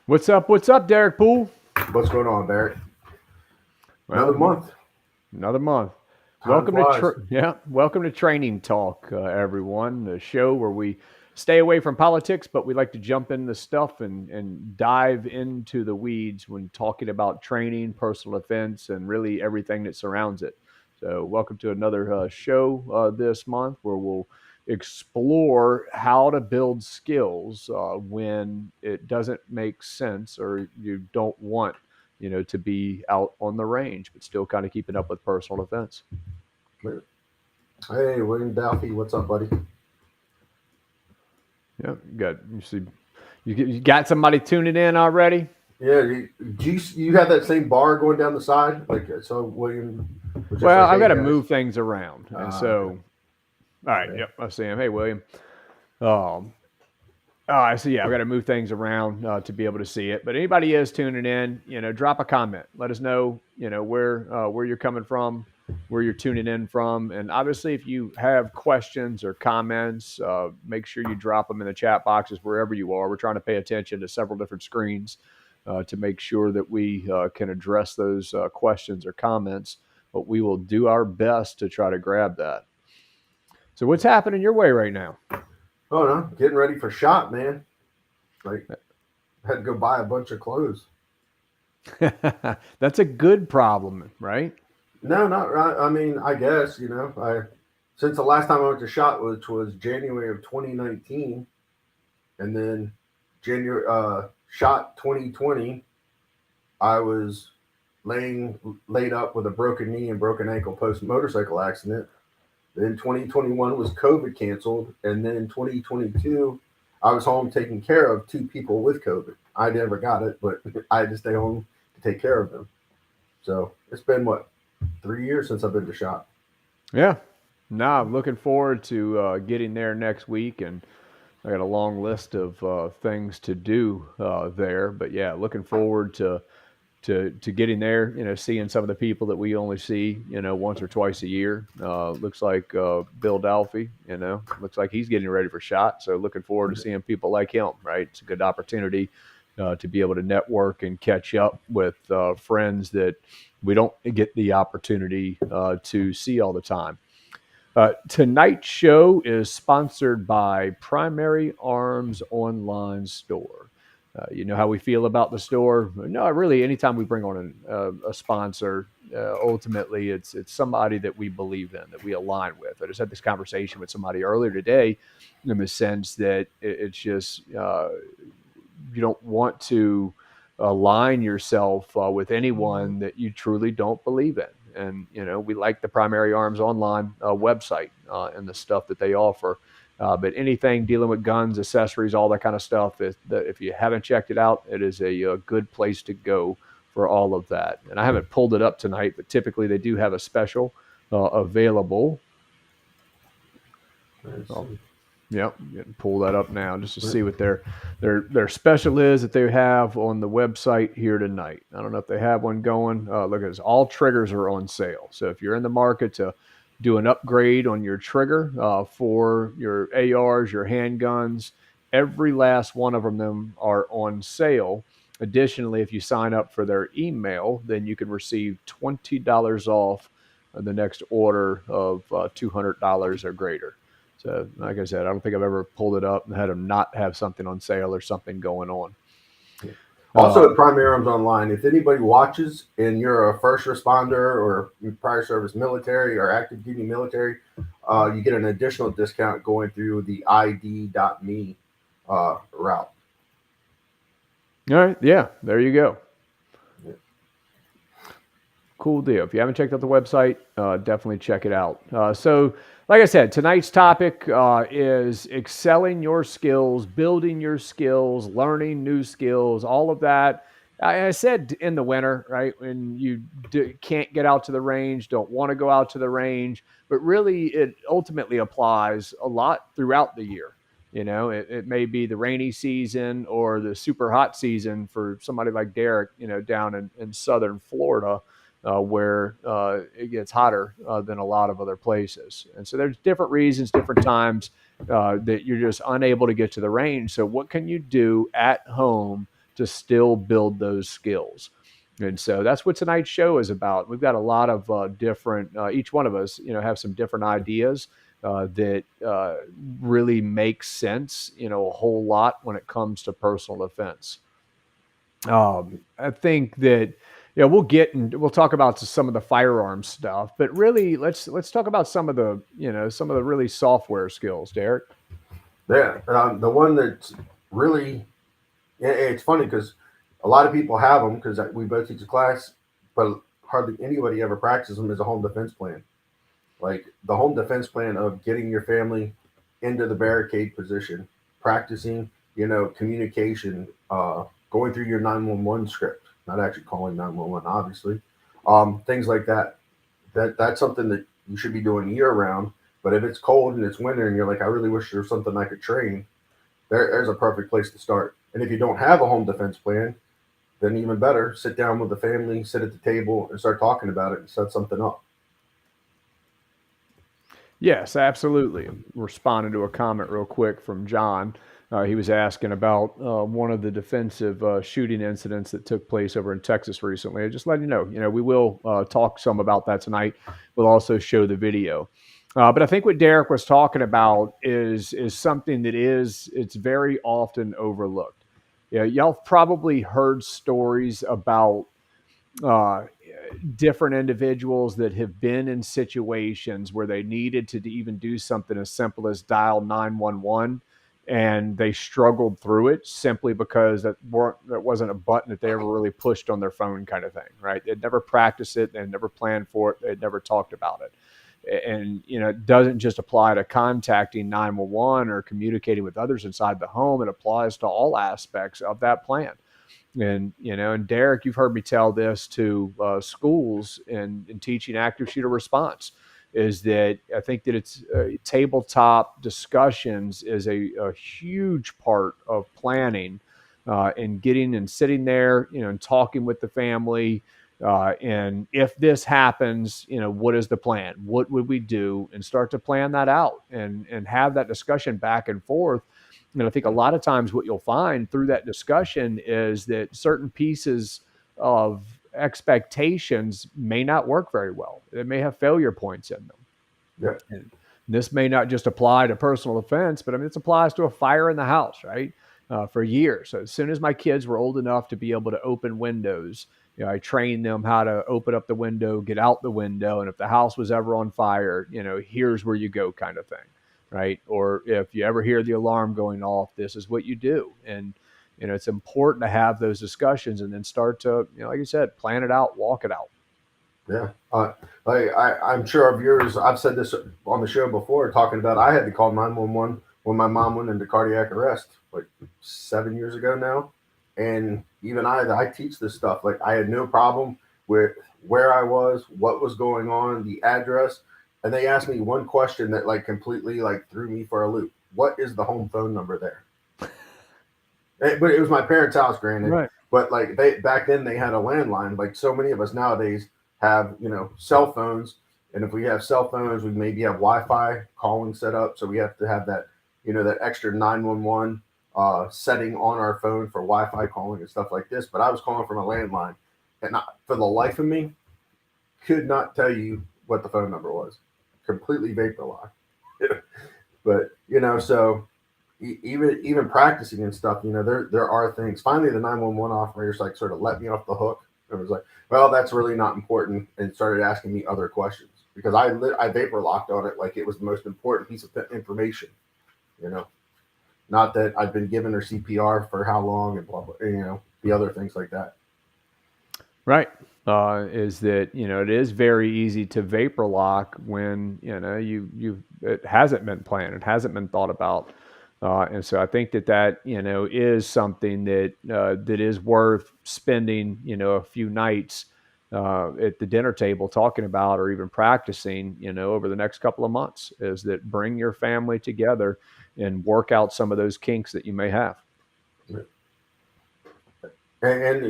What's up? What's up, Deryck Poole? What's going on, Barret? Another Well, month. another month. Time flies. Welcome to Training Talk, everyone. The show where we stay away from politics, but we like to jump into stuff and dive into the weeds when talking about training, personal defense, and really everything that surrounds it. So, welcome to another show this month where we'll explore how to build skills when it doesn't make sense or you don't want to be out on the range, but still kind of keeping up with personal defense. Hey, William Dalphy, what's up, buddy? Yeah, good. You see, you got somebody tuning in already. Yeah, you have that same bar going down the side, like so. William was just Well, like, I've got "Hey to guys." move things around, and so, Okay. all right, Yeah. yep, I see him. Hey, William. Um, I see. Yeah, I've got to move things around to be able to see it. But anybody is tuning in, drop a comment. Let us know, where you're coming from, where you're tuning in from, and obviously, if you have questions or comments, make sure you drop them in the chat boxes wherever you are. We're trying to pay attention to several different screens to make sure that we can address those questions or comments. But we will do our best to try to grab that. So, what's happening your way right now? Oh no, getting ready for shot, man. Like, had to go buy a bunch of clothes. That's a good problem, right? No, not right. I mean, I guess I since the last time I went to shot, which was January of 2019, and then January shot 2020. I was laid up with a broken knee and broken ankle post motorcycle accident. Then 2021 was COVID canceled, and then 2022 I was home taking care of two people with COVID. I never got it, but I had to stay home to take care of them. So it's been what 3 years since I've been to shop. Yeah. No, I'm looking forward to getting there next week, and I got a long list of things to do there. But yeah, looking forward to getting there. Seeing some of the people that we only see once or twice a year. Looks like Bill Dalphy. Looks like he's getting ready for shot. So looking forward to seeing people like him. Right, it's a good opportunity to be able to network and catch up with friends that we don't get the opportunity to see all the time. Tonight's show is sponsored by Primary Arms Online Store. You know how we feel about the store? No, really. Anytime we bring on a sponsor, ultimately it's somebody that we believe in, that we align with. I just had this conversation with somebody earlier today, in the sense that it's just you don't want to align yourself with anyone that you truly don't believe in. And we like the Primary Arms Online website and the stuff that they offer. But anything dealing with guns, accessories, all that kind of stuff, if you haven't checked it out, it is a good place to go for all of that. And I haven't pulled it up tonight, but typically they do have a special available. Oh, yep, pull that up now just to see what their special is that they have on the website here tonight. I don't know if they have one going. Look at this, all triggers are on sale. So if you're in the market to do an upgrade on your trigger for your ARs, your handguns, every last one of them are on sale. Additionally, if you sign up for their email, then you can receive $20 off the next order of $200 or greater. So, like I said, I don't think I've ever pulled it up and had them not have something on sale or something going on. Also, at Primary Arms Online, if anybody watches and you're a first responder or prior service military or active duty military, you get an additional discount going through the ID.me route. All right. Yeah, there you go. Cool deal. If you haven't checked out the website, definitely check it out. So, like I said, tonight's topic is excelling your skills, building your skills, learning new skills, all of that. I said in the winter, right, when you can't get out to the range, don't want to go out to the range, but really it ultimately applies a lot throughout the year. It may be the rainy season or the super hot season for somebody like Deryck, down in southern Florida. Where it gets hotter than a lot of other places. And so there's different reasons, different times that you're just unable to get to the range. So what can you do at home to still build those skills. And so that's what tonight's show is about. We've got a lot of different, each one of us, have some different ideas that really make sense, a whole lot when it comes to personal defense. I think that we'll talk about some of the firearm stuff, but really let's talk about some of the really software skills, Deryck. Yeah, the one that's really, it's funny because a lot of people have them because we both teach a class, but hardly anybody ever practices them. Is a home defense plan, like the home defense plan of getting your family into the barricade position, practicing, communication, going through your 911 script, not actually calling 911, obviously, things like that. That's something that you should be doing year round. But if it's cold and it's winter and you're like, I really wish there was something I could train, there's a perfect place to start. And if you don't have a home defense plan, then even better, sit down with the family, sit at the table, and start talking about it and set something up. Yes, absolutely. Responding to a comment real quick from John. He was asking about one of the defensive shooting incidents that took place over in Texas recently. Just letting you know, we will talk some about that tonight. We'll also show the video. But I think what Deryck was talking about is something that it's very often overlooked. Yeah, y'all probably heard stories about uh, different individuals that have been in situations where they needed to even do something as simple as dial 911, and they struggled through it simply because that wasn't a button that they ever really pushed on their phone, kind of thing, right? They'd never practiced it, they'd never planned for it, they'd never talked about it. And it doesn't just apply to contacting 911 or communicating with others inside the home. It applies to all aspects of that plan. And and Deryck, you've heard me tell this to schools in teaching active shooter response, is that I think that it's tabletop discussions is a huge part of planning and getting and sitting there, and talking with the family. And if this happens, what is the plan? What would we do? And start to plan that out and have that discussion back and forth. And I think a lot of times what you'll find through that discussion is that certain pieces of expectations may not work very well. They may have failure points in them. Yeah. And this may not just apply to personal defense, but I mean, this applies to a fire in the house, right? For years. So as soon as my kids were old enough to be able to open windows, I trained them how to open up the window, get out the window, and if the house was ever on fire, here's where you go, kind of thing, right? Or if you ever hear the alarm going off, this is what you do. And it's important to have those discussions and then start to, like you said, plan it out, walk it out. Yeah. I'm sure of yours. I've said this on the show before, talking about I had to call 911 when my mom went into cardiac arrest like 7 years ago now. And even I teach this stuff. Like I had no problem with where I was, what was going on, the address. And they asked me one question that like completely like threw me for a loop. What is the home phone number there? But it was my parents' house, granted. Right. But like they back then they had a landline. Like so many of us nowadays have cell phones, and if we have cell phones, we maybe have Wi-Fi calling set up. So we have to have that that extra 911 setting on our phone for Wi-Fi calling and stuff like this. But I was calling from a landline, and for the life of me, could not tell you what the phone number was. Completely vapor locked. But so even practicing and stuff, there are things. Finally, the 911 operators like sort of let me off the hook. It was like, well, that's really not important, and started asking me other questions because I vapor locked on it like it was the most important piece of information. Not that I've been giving her CPR for how long and blah blah. The other things like that. Right. Is that it is very easy to vapor lock when it hasn't been planned, it hasn't been thought about, and so I think that is something that is worth spending a few nights at the dinner table talking about, or even practicing over the next couple of months. Is that bring your family together and work out some of those kinks that you may have. And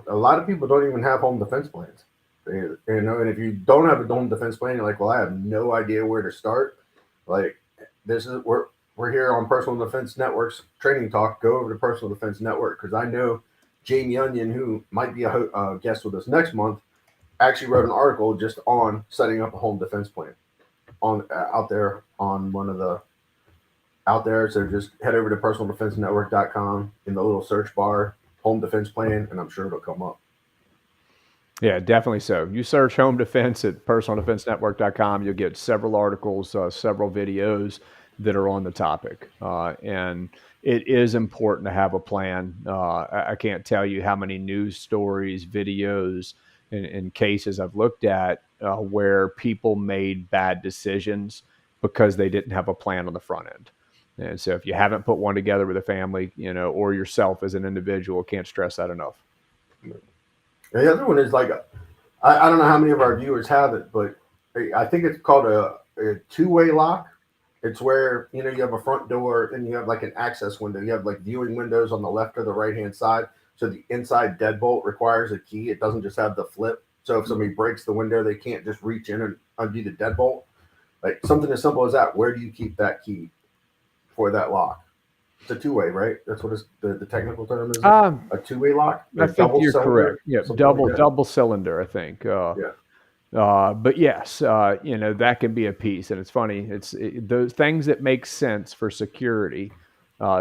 a lot of people don't even have home defense plans. And if you don't have a home defense plan, you're like, well, I have no idea where to start. Like this is we're here on Personal Defense Network's Training Talk. Go over to Personal Defense Network because I know Jamie Onion, who might be a guest with us next month, actually wrote an article just on setting up a home defense plan on out there on one of the out there. So just head over to personaldefensenetwork.com in the little search bar, home defense plan, and I'm sure it'll come up. Yeah, definitely so. You search home defense at personaldefensenetwork.com, you'll get several articles, several videos that are on the topic. And it is important to have a plan. I can't tell you how many news stories, videos, and cases I've looked at where people made bad decisions because they didn't have a plan on the front end. And so if you haven't put one together with a family, or yourself as an individual, can't stress that enough. The other one is like, I don't know how many of our viewers have it, but I think it's called a two-way lock. It's where, you have a front door and you have like an access window. You have like viewing windows on the left or the right-hand side. So the inside deadbolt requires a key. It doesn't just have the flip. So if somebody breaks the window, they can't just reach in and undo the deadbolt. Like something as simple as that. Where do you keep that key for that lock? It's a two-way, right? That's what the technical term is. A two-way lock. I think you're correct. Yeah, double cylinder, I think. But yes, that can be a piece, and it's funny. Those things that make sense for security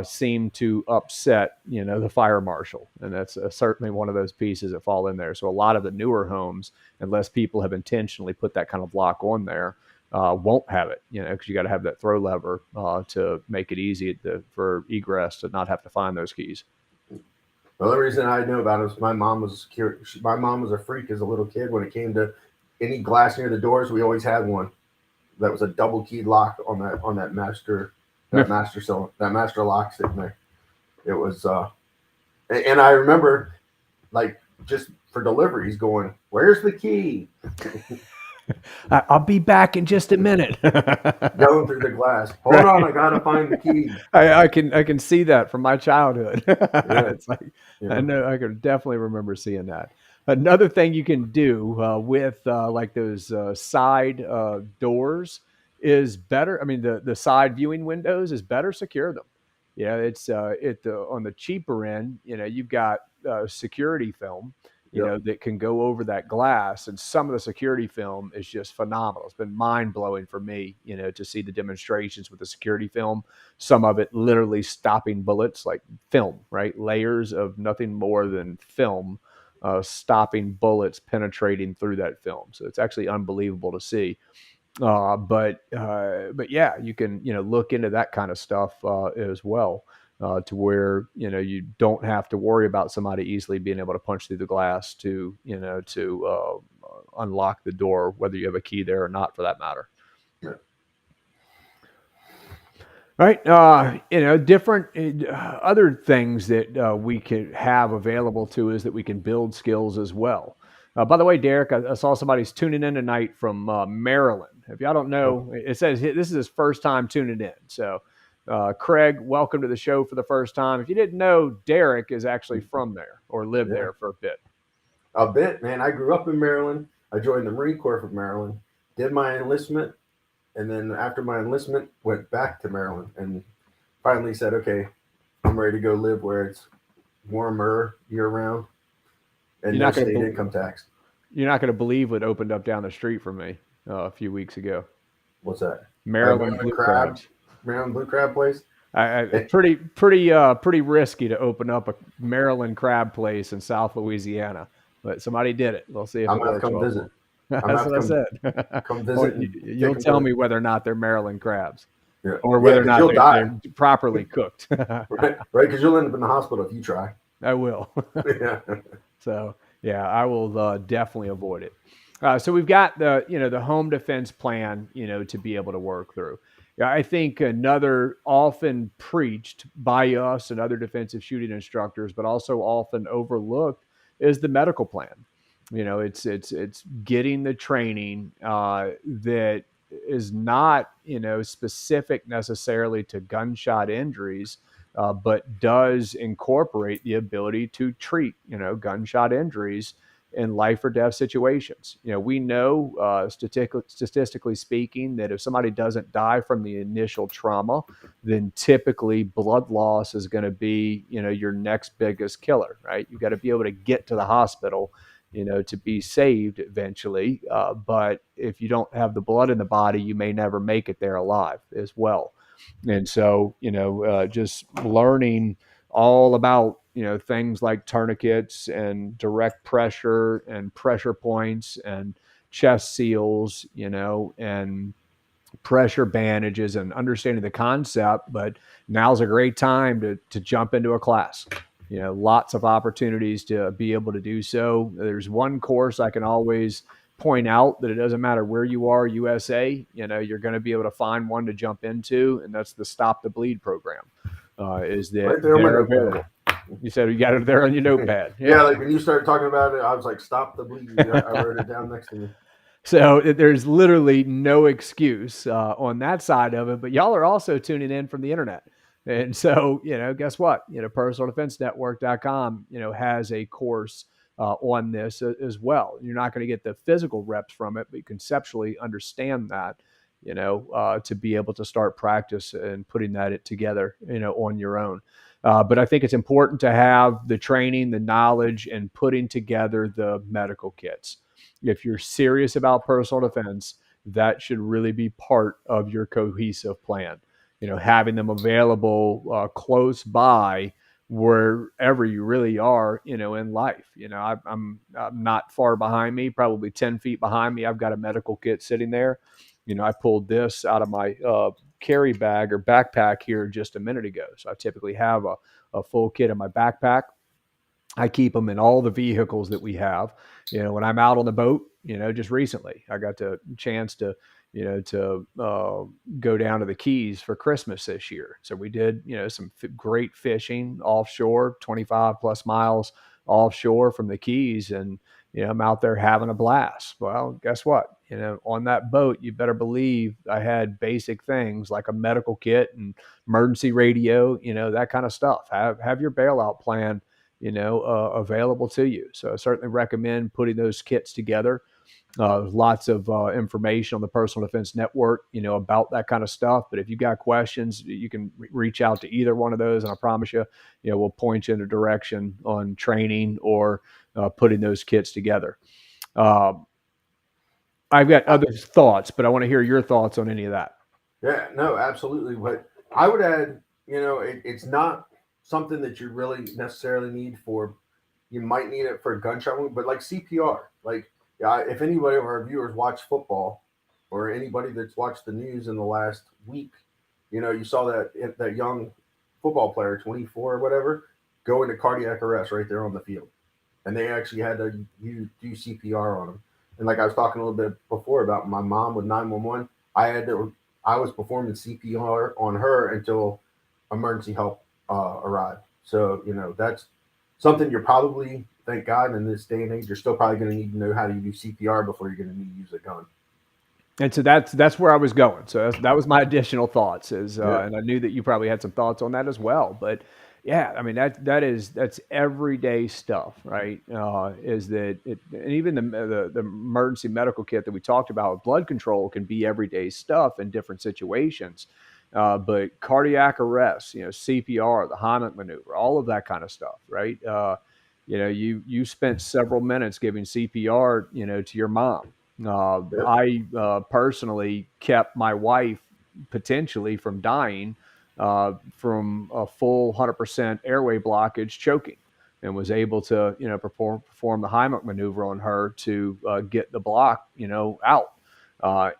seem to upset, the fire marshal, and that's certainly one of those pieces that fall in there. So a lot of the newer homes, unless people have intentionally put that kind of lock on there, won't have it, because you got to have that throw lever to make it easy for egress to not have to find those keys. The only reason I know about it is my mom was secure. My mom was a freak as a little kid. When it came to any glass near the doors, we always had one that was a double keyed lock on that master lock sitting there. It was, and I remember, like, just for deliveries, going, "Where's the key?" I'll be back in just a minute. Going through the glass. Hold on, I gotta find the key. I can see that from my childhood. Yeah. It's like, I know I can definitely remember seeing that. Another thing you can do with like those side doors is better. I mean, the side viewing windows is better secure them. Yeah, it's on the cheaper end. You've got security film. That can go over that glass, and some of the security film is just phenomenal. It's been mind-blowing for me, to see the demonstrations with the security film, some of it literally stopping bullets, like film, right? Layers of nothing more than film, stopping bullets penetrating through that film. So it's actually unbelievable to see. But yeah, you can, look into that kind of stuff as well. To where you don't have to worry about somebody easily being able to punch through the glass to unlock the door, whether you have a key there or not, for that matter. Yeah. Right. Different other things that we can have available to us that we can build skills as well. By the way, Deryck, I saw somebody's tuning in tonight from Maryland. If y'all don't know, it says this is his first time tuning in. So. Craig, welcome to the show for the first time. If you didn't know, Deryck is actually from there or lived there for a bit. A bit, man. I grew up in Maryland. I joined the Marine Corps from Maryland, did my enlistment, and then after my enlistment, went back to Maryland and finally said, okay, I'm ready to go live where it's warmer year-round and no state income tax. You're not going to believe what opened up down the street for me a few weeks ago. What's that? Maryland Blue Crabs. Maryland Blue Crab place. Pretty risky to open up a Maryland crab place in South Louisiana, but somebody did it. We'll see if I'm gonna come visit. That's what I said. Come visit. You'll tell me whether or not they're Maryland crabs, yeah. or whether or not they're properly cooked. Right, because you'll end up in the hospital if you try. I will. Yeah. So yeah, I will definitely avoid it. So we've got the home defense plan, to be able to work through. Yeah, I think another often preached by us and other defensive shooting instructors, but also often overlooked, is the medical plan. It's getting the training that is not specific necessarily to gunshot injuries, but does incorporate the ability to treat gunshot injuries in life or death situations. We know statistically speaking that if somebody doesn't die from the initial trauma, then typically blood loss is going to be, your next biggest killer, right? You got to be able to get to the hospital, to be saved eventually. But if you don't have the blood in the body, you may never make it there alive as well. And so, just learning all about, things like tourniquets and direct pressure and pressure points and chest seals, and pressure bandages and understanding the concept. But now's a great time to jump into a class. Lots of opportunities to be able to do so. There's one course I can always point out that it doesn't matter where you are, USA, you're going to be able to find one to jump into, and that's the Stop the Bleed program. Is that right there on my they're notepad. available? You said you got it there on your notepad. Yeah, like when you started talking about it, I was like, "Stop the bleed." I wrote it down next to me. So there's literally no excuse on that side of it. But y'all are also tuning in from the internet. And so, guess what? PersonalDefenseNetwork.com, has a course on this as well. You're not going to get the physical reps from it, but you conceptually understand that, to be able to start practice and putting that together, on your own. But I think it's important to have the training, the knowledge, and putting together the medical kits. If you're serious about personal defense, that should really be part of your cohesive plan. Having them available close by wherever you really are, in life. I'm not far behind me, probably 10 feet behind me. I've got a medical kit sitting there. I pulled this out of my carry bag or backpack here just a minute ago. So I typically have a full kit in my backpack. I keep them in all the vehicles that we have. When I'm out on the boat, just recently, I got the chance to, go down to the Keys for Christmas this year. So we did, some great fishing offshore, 25 plus miles offshore from the Keys. And, I'm out there having a blast. Well, guess what? On that boat, you better believe I had basic things like a medical kit and emergency radio, that kind of stuff. Have your bailout plan available to you. So I certainly recommend putting those kits together. Lots of information on the Personal Defense Network, about that kind of stuff. But if you got questions, you can reach out to either one of those, and I promise you, we'll point you in a direction on training or putting those kits together. I've got other thoughts, but I want to hear your thoughts on any of that. Yeah, no, absolutely. But I would add, it's not something that you really necessarily need for. You might need it for a gunshot wound, but like CPR, like if anybody of our viewers watch football or anybody that's watched the news in the last week, you saw that young football player, 24 or whatever, go into cardiac arrest right there on the field, and they actually had to do CPR on him. And like I was talking a little bit before about my mom with 911, I was performing CPR on her until emergency help arrived. So that's something you're probably, thank God, in this day and age, you're still probably going to need to know how to do CPR before you're going to need to use a gun. And so that's where I was going. So that was my additional thoughts. Yeah. And I knew that you probably had some thoughts on that as well. But yeah, I mean that's everyday stuff, right? Is that it? And even the emergency medical kit that we talked about, blood control can be everyday stuff in different situations. But cardiac arrest, CPR, the Heimlich maneuver, all of that kind of stuff, right? You spent several minutes giving CPR, to your mom. I personally kept my wife potentially from dying from a full 100% airway blockage, choking, and was able to, perform the Heimlich maneuver on her to get the block, out.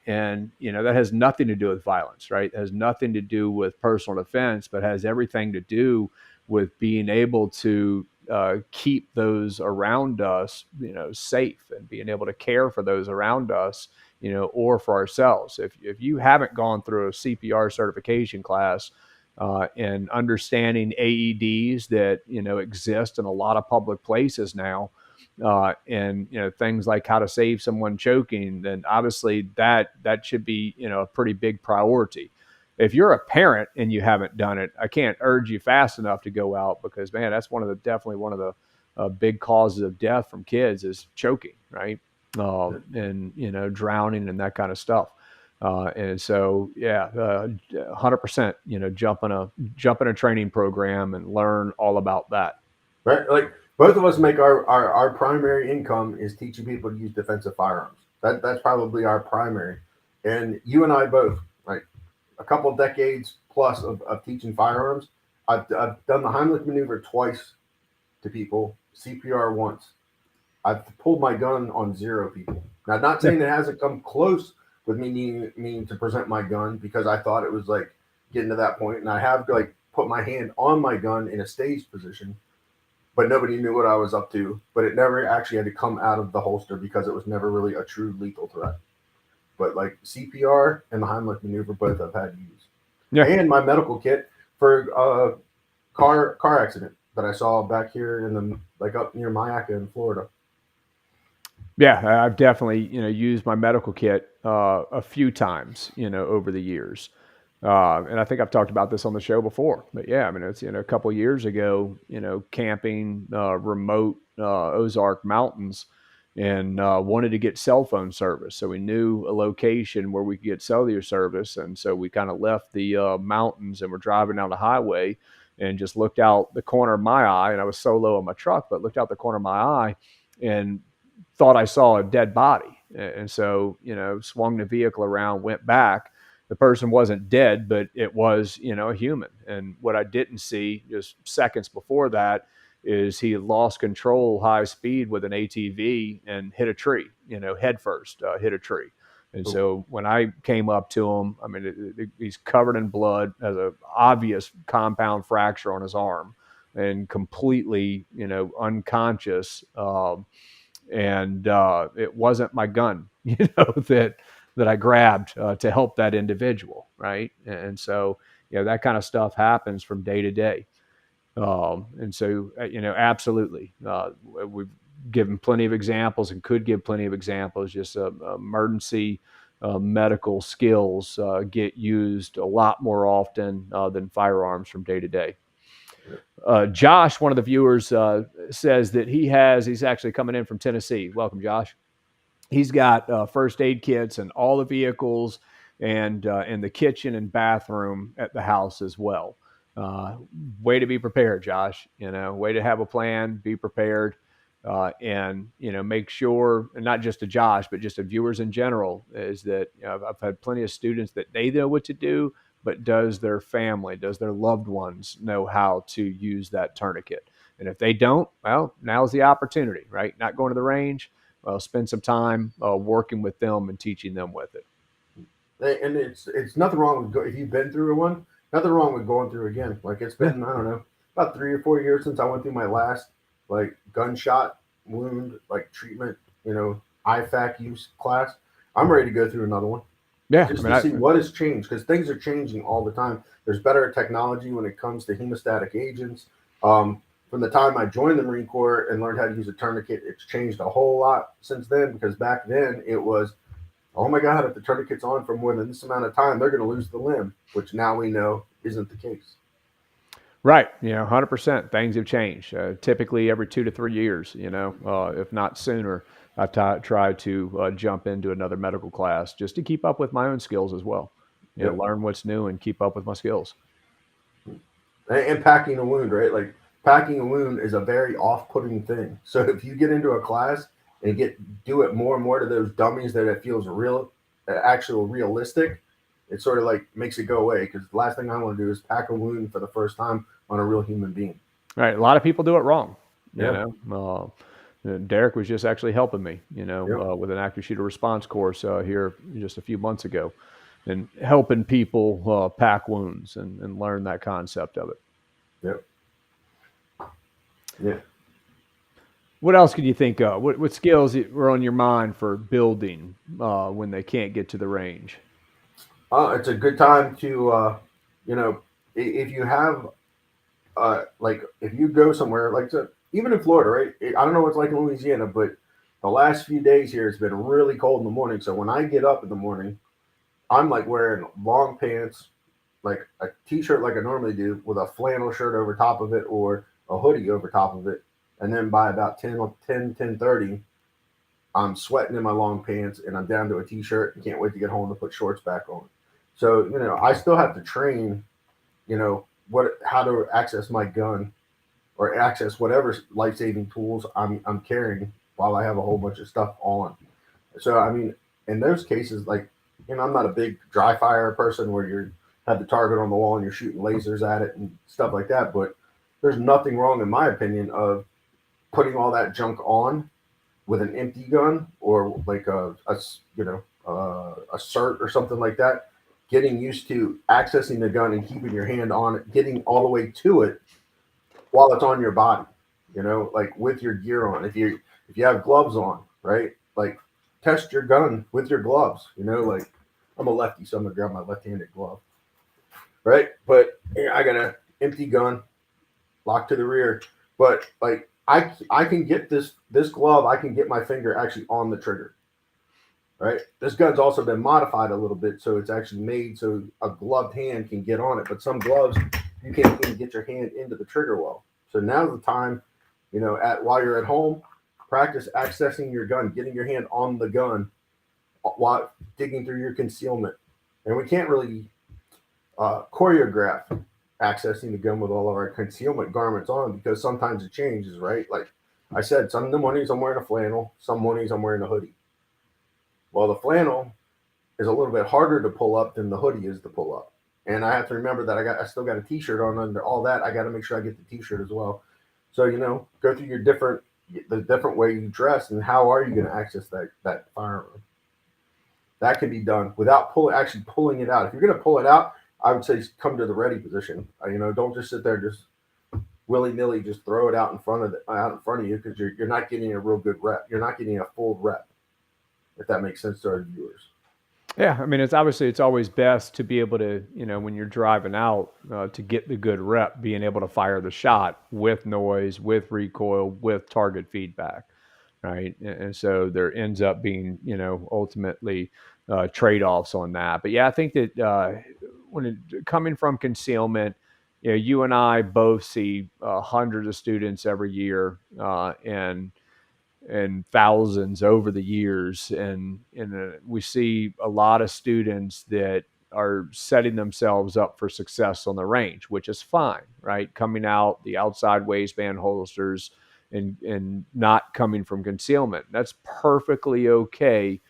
And that has nothing to do with violence, right? It has nothing to do with personal defense, but has everything to do with being able to keep those around us, safe, and being able to care for those around us, or for ourselves. If you haven't gone through a CPR certification class and understanding AEDs that exist in a lot of public places now, and things like how to save someone choking, then obviously that should be a pretty big priority. If you're a parent and you haven't done it, I can't urge you fast enough to go out, because man, that's definitely one of big causes of death from kids is choking, right? And drowning and that kind of stuff. And so, 100%, jump in a training program and learn all about that. Right? Like both of us make our primary income is teaching people to use defensive firearms. That's probably our primary. And you and I both, like a couple of decades plus of teaching firearms. I've done the Heimlich maneuver twice to people, CPR once. I've pulled my gun on 0 people. Now, not saying it hasn't come close with me needing to present my gun because I thought it was like getting to that point, and I have like put my hand on my gun in a staged position, but nobody knew what I was up to. But it never actually had to come out of the holster because it was never really a true lethal threat. But like CPR and the Heimlich maneuver, both I've had to use. Yeah. And my medical kit for a car accident that I saw back here in the like up near Mayaca in Florida. Yeah, I've definitely used my medical kit a few times over the years, and I think I've talked about this on the show before. But yeah, I mean it's a couple of years ago, camping remote Ozark mountains, and wanted to get cell phone service. So we knew a location where we could get cellular service, and so we kind of left the mountains and we're driving down the highway, and just looked out the corner of my eye, and I was solo in my truck, but looked out the corner of my eye, and thought I saw a dead body. And so, swung the vehicle around, went back. The person wasn't dead, but it was, a human. And what I didn't see just seconds before that is he lost control high speed with an ATV and hit a tree, head first, hit a tree. And so when I came up to him, I mean, he's covered in blood, has an obvious compound fracture on his arm, and completely, unconscious. And it wasn't my gun, that I grabbed to help that individual, right? And so, that kind of stuff happens from day to day. And so, absolutely, we've given plenty of examples and could give plenty of examples. Just emergency medical skills get used a lot more often than firearms from day to day. Josh, one of the viewers, says that he's actually coming in from Tennessee. Welcome, Josh. He's got first aid kits in all the vehicles and in the kitchen and bathroom at the house as well. Way to be prepared, Josh. Way to have a plan, be prepared, and make sure, and not just to Josh, but just to viewers in general, is that I've had plenty of students that they know what to do, but does their family, does their loved ones know how to use that tourniquet? And if they don't, well, now's the opportunity, right? Not going to the range. Well, spend some time working with them and teaching them with it. And it's nothing wrong with if you've been through one. Nothing wrong with going through again. Like it's been I don't know about 3 or 4 years since I went through my last like gunshot wound like treatment IFAC use class. I'm ready to go through another one. Yeah, just to see what has changed because things are changing all the time. There's better technology when it comes to hemostatic agents. From the time I joined the Marine Corps and learned how to use a tourniquet, it's changed a whole lot since then because back then it was, oh my God, if the tourniquet's on for more than this amount of time, they're going to lose the limb, which now we know isn't the case. Right. 100%. Things have changed. Typically every 2 to 3 years, if not sooner, I try to jump into another medical class just to keep up with my own skills as well. Learn what's new and keep up with my skills. And packing a wound, right? Like packing a wound is a very off-putting thing. So if you get into a class and do it more and more to those dummies that it feels real, actual realistic, it sort of like makes it go away. Because the last thing I want to do is pack a wound for the first time on a real human being. Right. A lot of people do it wrong. Deryck was just actually helping me, with an active shooter response course here just a few months ago, and helping people pack wounds and learn that concept of it. Yep. Yeah. What else can you think of? What skills were on your mind for building when they can't get to the range? It's a good time to, if you have, like, if you go somewhere, like, even in Florida, right? I don't know what it's like in Louisiana, but the last few days here, it's been really cold in the morning. So when I get up in the morning, I'm like wearing long pants, like a t-shirt like I normally do with a flannel shirt over top of it or a hoodie over top of it. And then by about 10:30, I'm sweating in my long pants and I'm down to a t-shirt and can't wait to get home to put shorts back on. So, I still have to train, how to access my gun or access whatever life-saving tools I'm carrying while I have a whole bunch of stuff on. So, I mean, in those cases, like, I'm not a big dry fire person where you have the target on the wall and you're shooting lasers at it and stuff like that. But there's nothing wrong, in my opinion, of putting all that junk on with an empty gun or like a cert or something like that. Getting used to accessing the gun and keeping your hand on it, getting all the way to it while it's on your body. Like with your gear on. If you have gloves on, right? Like test your gun with your gloves. Like I'm a lefty, so I'm gonna grab my left-handed glove, right? But I got an empty gun, locked to the rear. But like I can get this glove. I can get my finger actually on the trigger, right? This gun's also been modified a little bit, so it's actually made so a gloved hand can get on it. But some gloves you can't even get your hand into the trigger well. So now's the time, while you're at home, practice accessing your gun, getting your hand on the gun while digging through your concealment. And we can't really choreograph accessing the gun with all of our concealment garments on because sometimes it changes, right? Like I said, some of the mornings I'm wearing a flannel, some mornings I'm wearing a hoodie. Well, the flannel is a little bit harder to pull up than the hoodie is to pull up. And I have to remember that I still got a t-shirt on under all that. I got to make sure I get the t-shirt as well. So, go through the different way you dress and how are you going to access that firearm. That can be done without actually pulling it out. If you're going to pull it out, I would say come to the ready position. Don't just sit there just willy nilly just throw it out in front of you because you're not getting a real good rep. You're not getting a full rep, if that makes sense to our viewers. Yeah, I mean, it's always best to be able to, when you're driving out, to get the good rep, being able to fire the shot with noise, with recoil, with target feedback, right? And so there ends up being, ultimately trade-offs on that. But yeah, I think that coming from concealment, you and I both see hundreds of students every year, and thousands over the years, and we see a lot of students that are setting themselves up for success on the range, which is fine, right? Coming out the outside waistband holsters and not coming from concealment, that's perfectly okay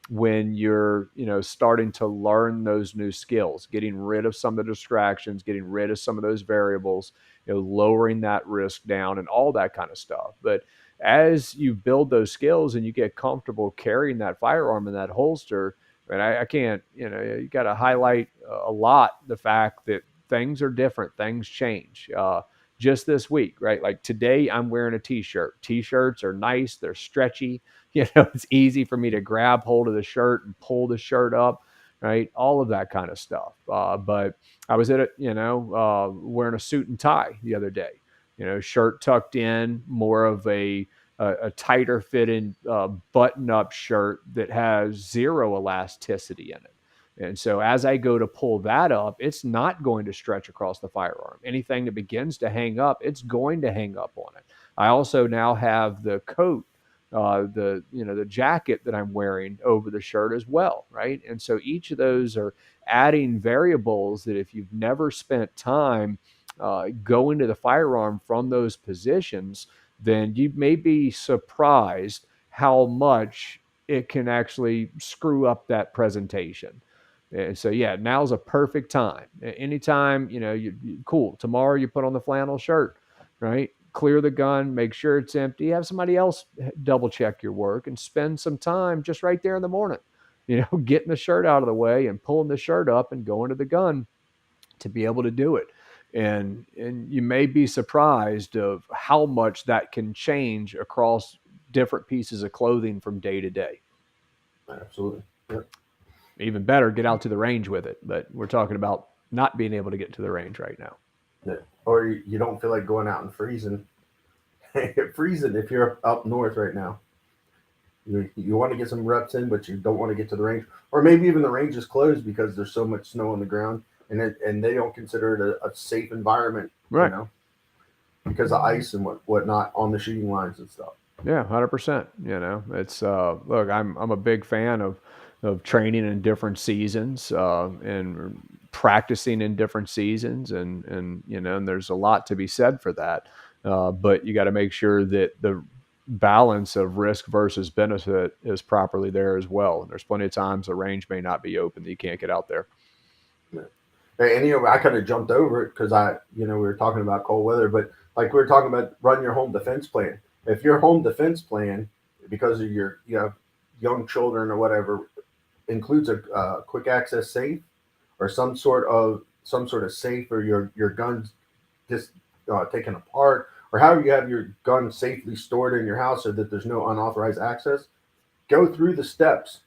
when you're starting to learn those new skills, getting rid of some of the distractions, getting rid of some of those variables, lowering that risk down and all that kind of stuff. But as you build those skills and you get comfortable carrying that firearm in that holster, and I can't, you got to highlight a lot the fact that things are different, things change. Just this week, right? Like today, I'm wearing a t-shirt. T-shirts are nice, they're stretchy. It's easy for me to grab hold of the shirt and pull the shirt up, right? All of that kind of stuff. But I was at it, wearing a suit and tie the other day. Shirt tucked in, more of a tighter fitting button-up shirt that has zero elasticity in it. And so as I go to pull that up, it's not going to stretch across the firearm. Anything that begins to hang up, it's going to hang up on it. I also now have the coat, the jacket that I'm wearing over the shirt as well, right? And so each of those are adding variables that if you've never spent time going to the firearm from those positions, then you may be surprised how much it can actually screw up that presentation. And so, yeah, now's a perfect time. Anytime, cool. Tomorrow you put on the flannel shirt, right? Clear the gun, make sure it's empty. Have somebody else double check your work and spend some time just right there in the morning, getting the shirt out of the way and pulling the shirt up and going to the gun to be able to do it. And you may be surprised of how much that can change across different pieces of clothing from day to day. Absolutely. Yep. Even better, get out to the range with it. But we're talking about not being able to get to the range right now. Yeah. Or you don't feel like going out and freezing. Freezing if you're up north right now. You want to get some reps in, but you don't want to get to the range. Or maybe even the range is closed because there's so much snow on the ground and they don't consider it a safe environment. Right. because of ice and whatnot on the shooting lines and stuff. Yeah, 100%. You know, it's look, I'm a big fan of training in different seasons, and practicing in different seasons, and you know, and there's a lot to be said for that. But you got to make sure that the balance of risk versus benefit is properly there as well. And there's plenty of times the range may not be open that you can't get out there. Yeah. And I kind of jumped over it because we were talking about cold weather, but like we were talking about run your home defense plan. If your home defense plan, because of your young children or whatever, includes a quick access safe or some sort of safe, or your guns just taken apart, or however you have your gun safely stored in your house so that there's no unauthorized access, go through the steps.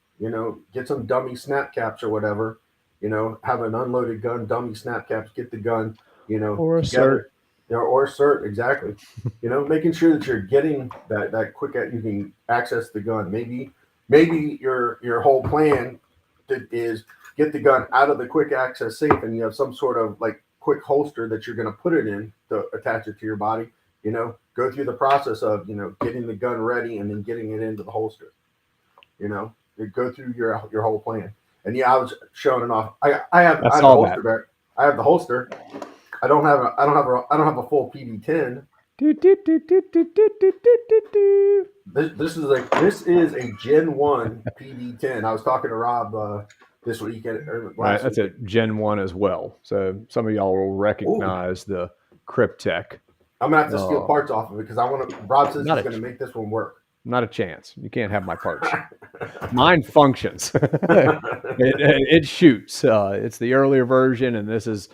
Get some dummy snap caps or whatever. Have an unloaded gun, dummy snap caps, get the gun, Or assert. together, or cert, exactly. Making sure that you're getting that quick, you can access the gun. Maybe your whole plan is get the gun out of the quick access safe, and you have some sort of like quick holster that you're going to put it in to attach it to your body. Go through the process of getting the gun ready and then getting it into the holster. You go through your whole plan. And yeah, I was showing it off. I have I the saw holster that. back. I have the holster. I don't have a full PD10. Do, do, do, do, do, do, do, do, do, do. This is a Gen 1 PD10. I was talking to Rob this weekend or Right, last that's weekend. a Gen 1 as well. So some of y'all will Ooh, recognize the Cryptech. I'm gonna have to steal Uh, parts off of it because I want to. Rob says not he's a gonna make this one work. not a chance. You can't have my parts. Mine functions. It shoots. It's the earlier version, and this is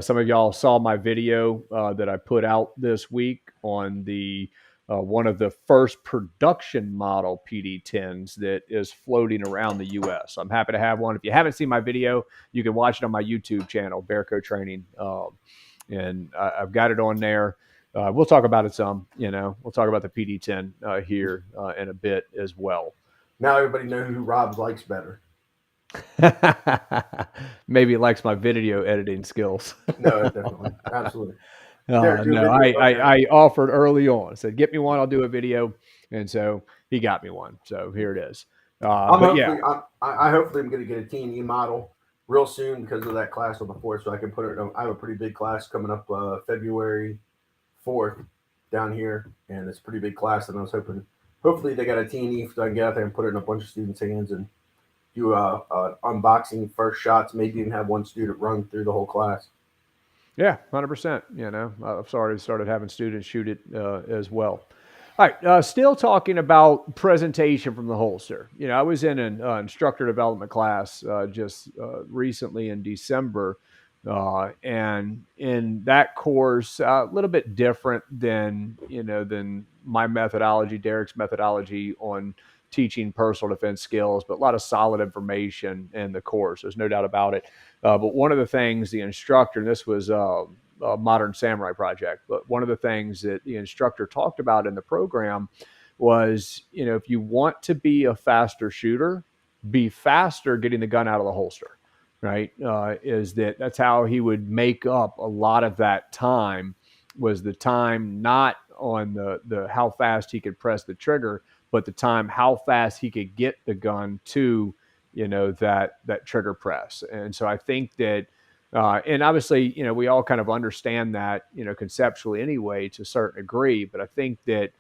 some of y'all saw my video that I put out this week on the one of the first production model PD10s that is floating around the U.S. I'm happy to have one. If you haven't seen my video, you can watch it on my YouTube channel, Bearco Training, and I've got it on there. We'll talk about it some. We'll talk about the PD10 here in a bit as well. Now everybody knows who Rob likes better. Maybe he likes my video editing skills. No, definitely, absolutely. Derek, do a No, video. Okay. I offered early on. I said, get me one, I'll do a video. And so he got me one. So here it is. I'm But yeah, hopefully I hopefully I'm going to get a T&E model real soon because of that class on the 4th, so I can put it. I have a pretty big class coming up February 4th down here, and it's a pretty big class. And I was hopefully they got a T&E so I can get out there and put it in a bunch of students' hands and do unboxing, first shots, maybe even have one student run through the whole class. yeah, 100%. I've already started having students shoot it as well. All right, still talking about presentation from the holster. I was in an instructor development class just recently in December, and in that course, a little bit different than my methodology, Deryck's methodology on teaching personal defense skills, but a lot of solid information in the course. There's no doubt about it. But one of the things the instructor, and this was a Modern Samurai project, but one of the things that the instructor talked about in the program was, if you want to be a faster shooter, be faster getting the gun out of the holster, right? That's how he would make up a lot of that time, was the time not on the how fast he could press the trigger, but the time how fast he could get the gun to that trigger press. And so I think that and obviously, we all kind of understand that, conceptually anyway, to a certain degree. But I think that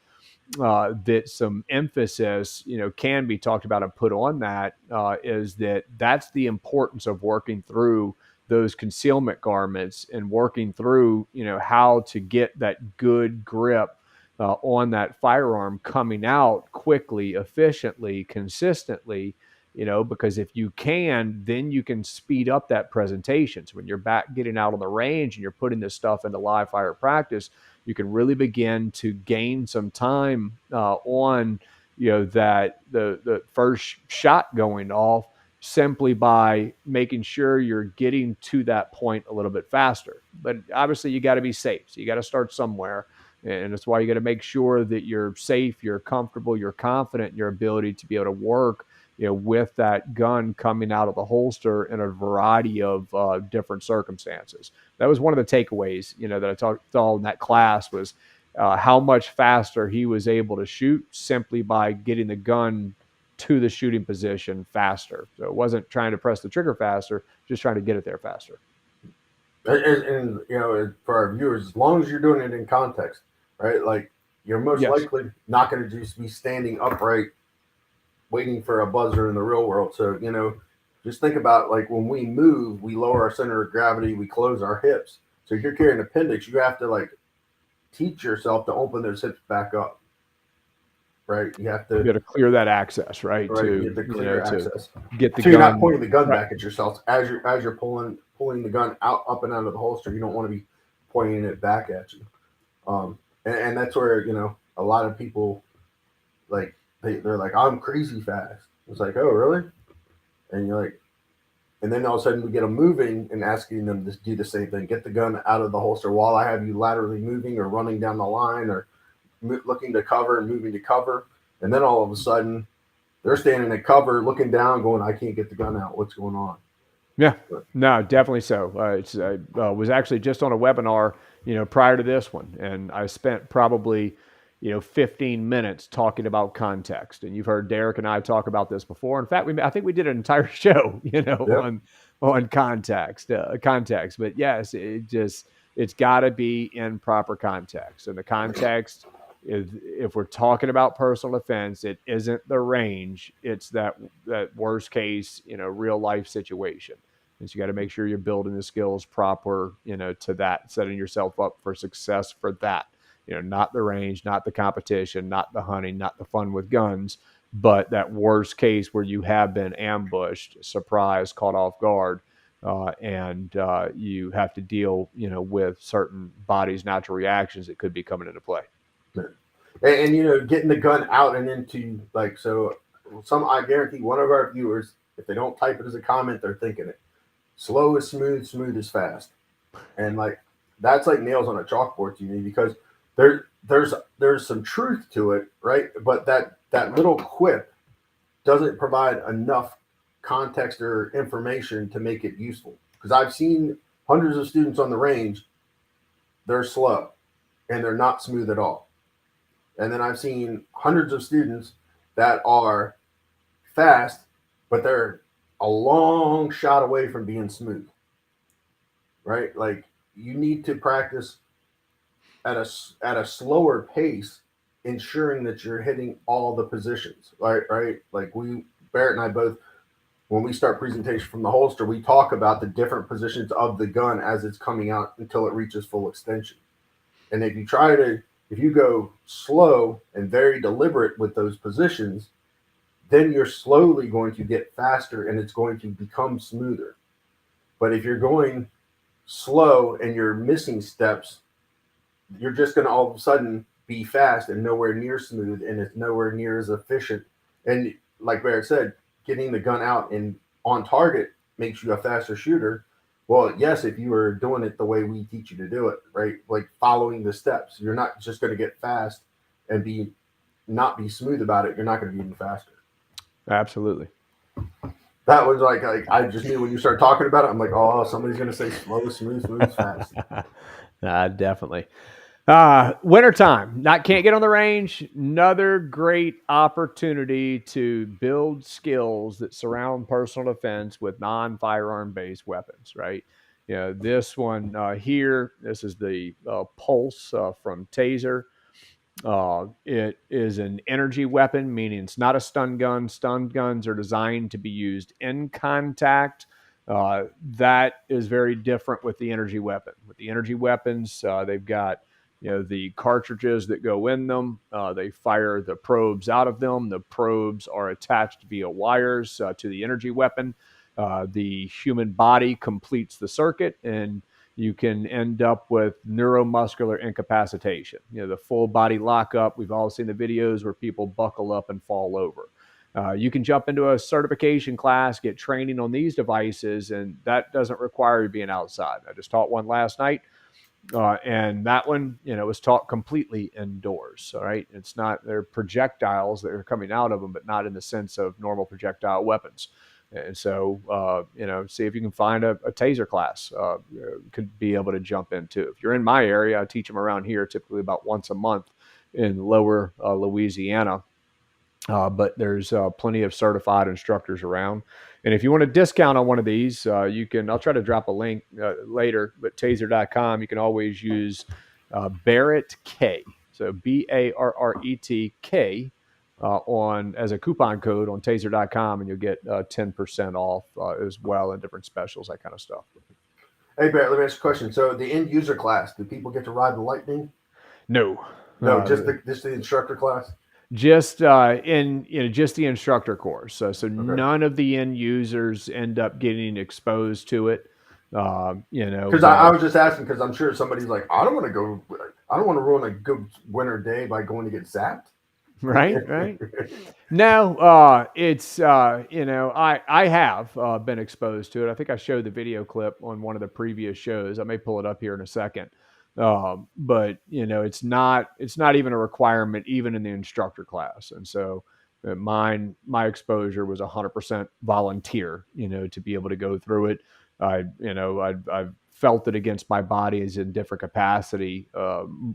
that some emphasis, can be talked about and put on that is that's the importance of working through those concealment garments and working through, how to get that good grip on that firearm coming out quickly, efficiently, consistently. Because if you can, then you can speed up that presentation. So when you're back getting out on the range and you're putting this stuff into live fire practice, you can really begin to gain some time on that the first shot going off, simply by making sure you're getting to that point a little bit faster. But obviously you got to be safe, so you got to start somewhere, and that's why you got to make sure that you're safe, you're comfortable, you're confident in your ability to be able to work with that gun coming out of the holster in a variety of different circumstances. That was one of the takeaways, that I saw in that class was how much faster he was able to shoot simply by getting the gun to the shooting position faster. So it wasn't trying to press the trigger faster, just trying to get it there faster. And for our viewers, as long as you're doing it in context, right? Like you're most Yes. likely not going to just be standing upright waiting for a buzzer in the real world. So, just think about like when we move, we lower our center of gravity, we close our hips. So if you're carrying an appendix, you have to like teach yourself to open those hips back up. Right. You have You got to clear that access, right? you have To, to clear to access. get the So you're not gun. pointing the gun Right. back at yourself as you're pulling the gun up and out of the holster. You don't want to be pointing it back at you. And that's where, a lot of people like they're like, I'm crazy fast. It's like, oh really? And you're like, and then all of a sudden we get them moving and asking them to do the same thing. Get the gun out of the holster while I have you laterally moving or running down the line or looking to cover and moving to cover. And then all of a sudden they're standing at cover, looking down, going, I can't get the gun out. What's going on? Yeah, But, no, definitely so. I was actually just on a webinar, prior to this one, and I spent probably, 15 minutes talking about context. And you've heard Deryck and I talk about this before. In fact, I think we did an entire show, yep. on context. But yes, it's got to be in proper context, and the context is, if we're talking about personal defense, it isn't the range; it's that worst case, real life situation. And so you got to make sure you're building the skills proper, to that, setting yourself up for success for that. Not the range, not the competition, not the hunting, not the fun with guns, but that worst case where you have been ambushed, surprised, caught off guard, and you have to deal, with certain body's natural reactions that could be coming into play. And getting the gun out and into like, so I guarantee one of our viewers, if they don't type it as a comment, they're thinking it. Slow is smooth, smooth is fast. And like, that's like nails on a chalkboard to me because there's some truth to it, right? But that little quip doesn't provide enough context or information to make it useful. Because I've seen hundreds of students on the range, they're slow and they're not smooth at all. And then I've seen hundreds of students that are fast, but they're a long shot away from being smooth. Right? Like you need to practice at a slower pace, ensuring that you're hitting all the positions. Right? Like Barret and I both, when we start presentation from the holster, we talk about the different positions of the gun as it's coming out until it reaches full extension. And if you go slow and very deliberate with those positions, then you're slowly going to get faster and it's going to become smoother. But if you're going slow and you're missing steps, you're just going to all of a sudden be fast and nowhere near smooth, and it's nowhere near as efficient. And like Barret said, getting the gun out and on target makes you a faster shooter. Well, yes, if you are doing it the way we teach you to do it, right? Like following the steps, you're not just going to get fast and not be smooth about it. You're not going to be any faster. Absolutely. That was like I just knew when you started talking about it, I'm like, oh, somebody's going to say slow, smooth, smooth, fast. Definitely. Wintertime, can't get on the range. Another great opportunity to build skills that surround personal defense with non-firearm based weapons, right? This one here, this is the Pulse from Taser. It is an energy weapon, meaning it's not a stun gun. Stun guns are designed to be used in contact. That is very different with the energy weapon. With the energy weapons, they've got the cartridges that go in them. They fire the probes out of them. The probes are attached via wires to the energy weapon. The human body completes the circuit, and you can end up with neuromuscular incapacitation. The full body lockup. We've all seen the videos where people buckle up and fall over. You can jump into a certification class, get training on these devices, and that doesn't require you being outside. I just taught one last night. And that one, was taught completely indoors. All right. It's not, they're projectiles that are coming out of them, but not in the sense of normal projectile weapons. And so, see if you can find a taser class, could be able to jump into. If you're in my area, I teach them around here typically about once a month in lower Louisiana. But there's plenty of certified instructors around. And if you want a discount on one of these, you can, I'll try to drop a link later, but taser.com, you can always use Barret K. So BARRETK on as a coupon code on taser.com, and you'll get 10% off as well, and different specials, that kind of stuff. Hey, Barrett, let me ask you a question. So the end user class, do people get to ride the Lightning? No. No, just the instructor class? Just just the instructor course. So none of the end users end up getting exposed to it. Because I was just asking, because I'm sure somebody's like, I don't want to ruin a good winter day by going to get zapped. Right. No, it's I have been exposed to it. I think I showed the video clip on one of the previous shows. I may pull it up here in a second. But it's not even a requirement even in the instructor class. And so my exposure was 100% volunteer, to be able to go through it. I've felt it against my body as in different capacity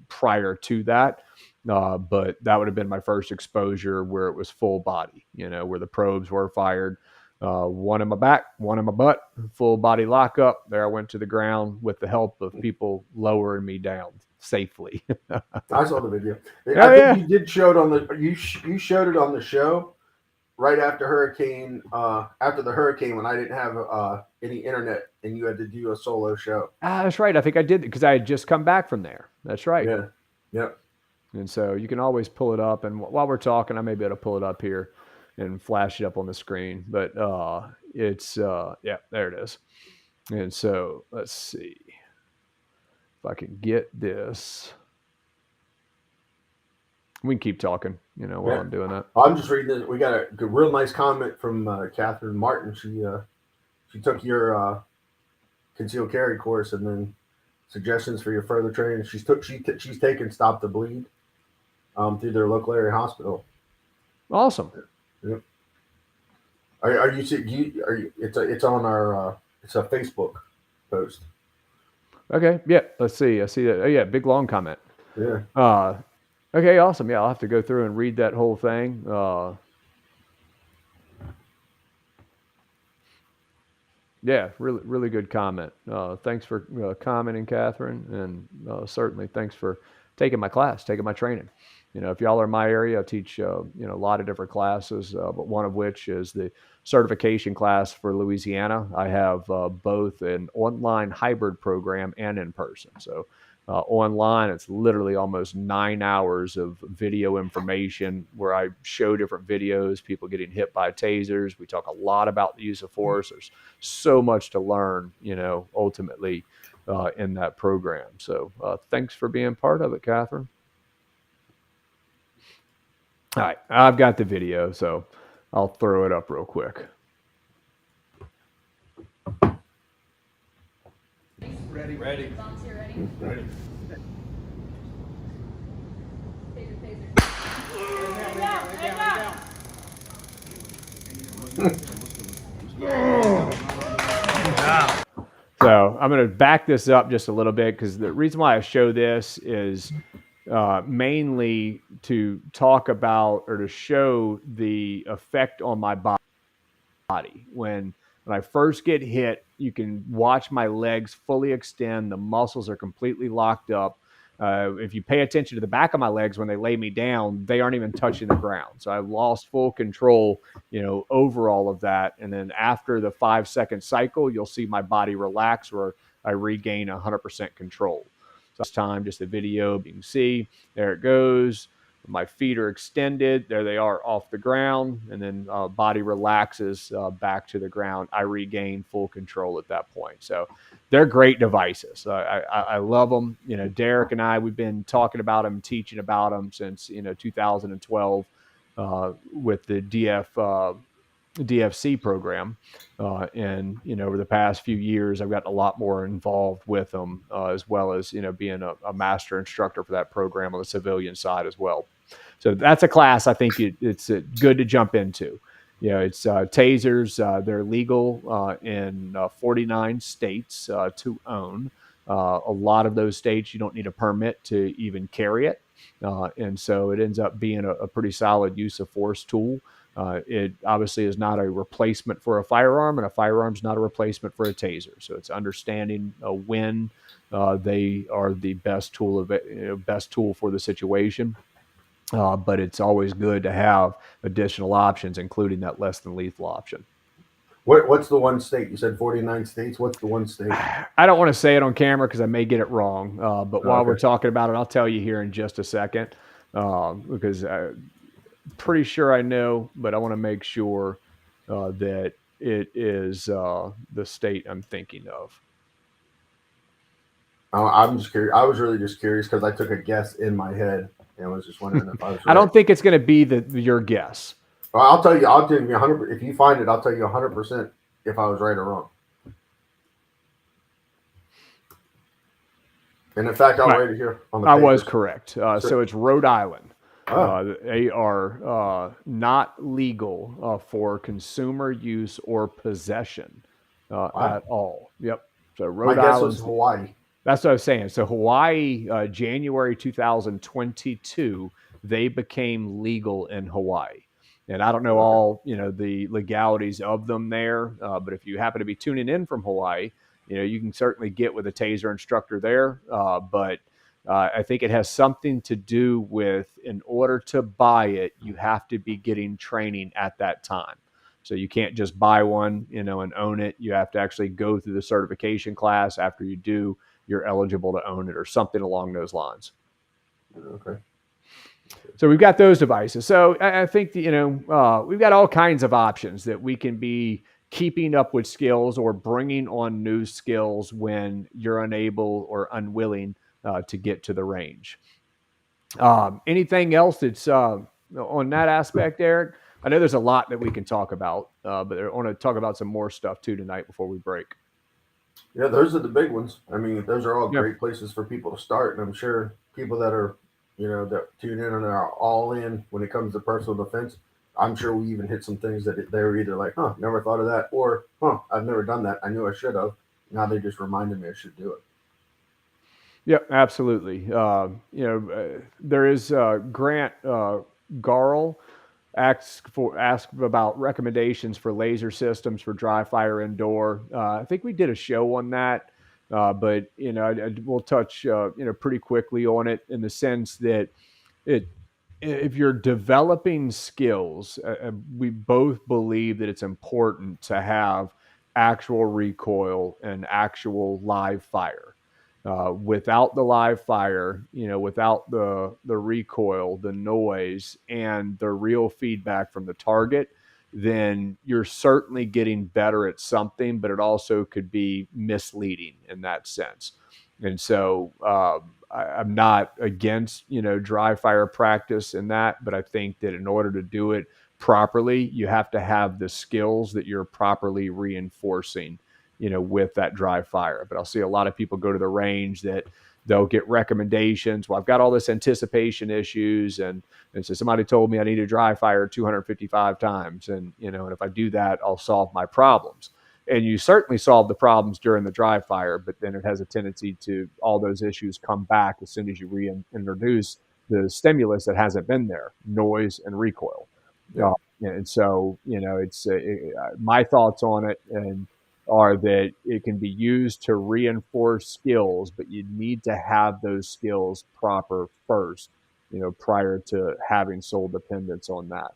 prior to that. But that would have been my first exposure where it was full body, where the probes were fired. One in my back, one in my butt, full body lockup. There I went to the ground with the help of people lowering me down safely. I saw the video. Oh, I think you did show it on the you showed it on the show right after after the hurricane when I didn't have any internet and you had to do a solo show. That's right. I think I did because I had just come back from there. That's right. Yeah. Yep. And so you can always pull it up. And while we're talking, I may be able to pull it up here and flash it up on the screen. But it's there it is. And so let's see if I can get this. We can keep talking, while I'm doing that. I'm just reading this. We got a real nice comment from Catherine Martin. She took your concealed carry course and then suggestions for your further training. She's taken Stop the Bleed through their local area hospital. Awesome. Yep. Are you? It's on our. It's a Facebook post. Okay. Yeah. Let's see. I see that. Oh yeah. Big long comment. Yeah. Okay. Awesome. Yeah. I'll have to go through and read that whole thing. Yeah. Really, really good comment. Thanks for commenting, Catherine, and certainly thanks for taking my class, taking my training. If y'all are in my area, I teach, a lot of different classes, but one of which is the certification class for Louisiana. I have both an online hybrid program and in person. So online, it's literally almost 9 hours of video information where I show different videos, people getting hit by tasers. We talk a lot about the use of force. There's so much to learn, ultimately in that program. So thanks for being part of it, Catherine. All right, I've got the video, so I'll throw it up real quick. Ready. Volunteer ready? Ready. So I'm going to back this up just a little bit because the reason why I show this is mainly to talk about or to show the effect on my body. When I first get hit, you can watch my legs fully extend. The muscles are completely locked up. If you pay attention to the back of my legs when they lay me down, they aren't even touching the ground. So I lost full control, over all of that. And then after the 5-second cycle, you'll see my body relax where I regain 100% control. So this time, just a video, you can see, there it goes. My feet are extended. There they are off the ground. And then body relaxes back to the ground. I regain full control at that point. So they're great devices. I love them. Deryck and I, we've been talking about them, teaching about them since, 2012 with the DF DFC program. And, over the past few years, I've gotten a lot more involved with them, as well as, being a master instructor for that program on the civilian side as well. So that's a class I think it's good to jump into. It's tasers. They're legal in 49 states to own. A lot of those states, you don't need a permit to even carry it. And so it ends up being a pretty solid use of force tool. It obviously is not a replacement for a firearm, and a firearm is not a replacement for a taser. So it's understanding when they are the best tool best tool for the situation. But it's always good to have additional options, including that less than lethal option. What's the one state? You said 49 states. What's the one state? I don't want to say it on camera because I may get it wrong. But while we're Okay. talking about it, I'll tell you here in just a second, because I'm pretty sure I know, but I want to make sure that it is the state I'm thinking of. I'm just curious. I was really just curious because I took a guess in my head and was just wondering if I was I right. don't think it's going to be your guess. Well, I'll tell you. I'll tell you 100. If you find it, I'll tell you 100% if I was right or wrong. And in fact, I'll Right. write it here on the I papers. was correct. So it's Rhode Island. Oh, They are not legal for consumer use or possession wow. at all. Yep. So My Rhode guess was Island's Hawaii. That's what I was saying. So Hawaii, January 2022, they became legal in Hawaii. And I don't know Okay. all, the legalities of them there, but if you happen to be tuning in from Hawaii, you can certainly get with a taser instructor there. But I think it has something to do with, in order to buy it, you have to be getting training at that time. So you can't just buy one, and own it. You have to actually go through the certification class. After you do, you're eligible to own it, or something along those lines. Okay. So we've got those devices. So I think that, we've got all kinds of options that we can be keeping up with skills or bringing on new skills when you're unable or unwilling to get to the range. Anything else that's on that aspect, Eric? I know there's a lot that we can talk about, but I want to talk about some more stuff too tonight before we break. Yeah, those are the big ones. I mean, those are all Yeah. great places for people to start, and I'm sure people that are, that tune in and are all in when it comes to personal defense. I'm sure we even hit some things that they were either like, "Huh, never thought of that," or "Huh, I've never done that. I knew I should have." Now they just reminded me I should do it. Yeah, absolutely. There is Grant Garl ask about recommendations for laser systems for dry fire indoor. I think we did a show on that, but we'll touch pretty quickly on it, in the sense that it if you're developing skills, we both believe that it's important to have actual recoil and actual live fire. Without the live fire, without the recoil, the noise, and the real feedback from the target, then you're certainly getting better at something, but it also could be misleading in that sense. And so I'm not against dry fire practice in that, but I think that in order to do it properly, you have to have the skills that you're properly reinforcing with that dry fire. But I'll see a lot of people go to the range that they'll get recommendations. Well, I've got all this anticipation issues, and so somebody told me I need to dry fire 255 times, and and if I do that, I'll solve my problems. And you certainly solve the problems during the dry fire, but then it has a tendency to all those issues come back as soon as you reintroduce the stimulus that hasn't been there, noise and recoil. Yeah. And so, it's my thoughts on it and are that it can be used to reinforce skills, but you need to have those skills proper first, prior to having sole dependence on that.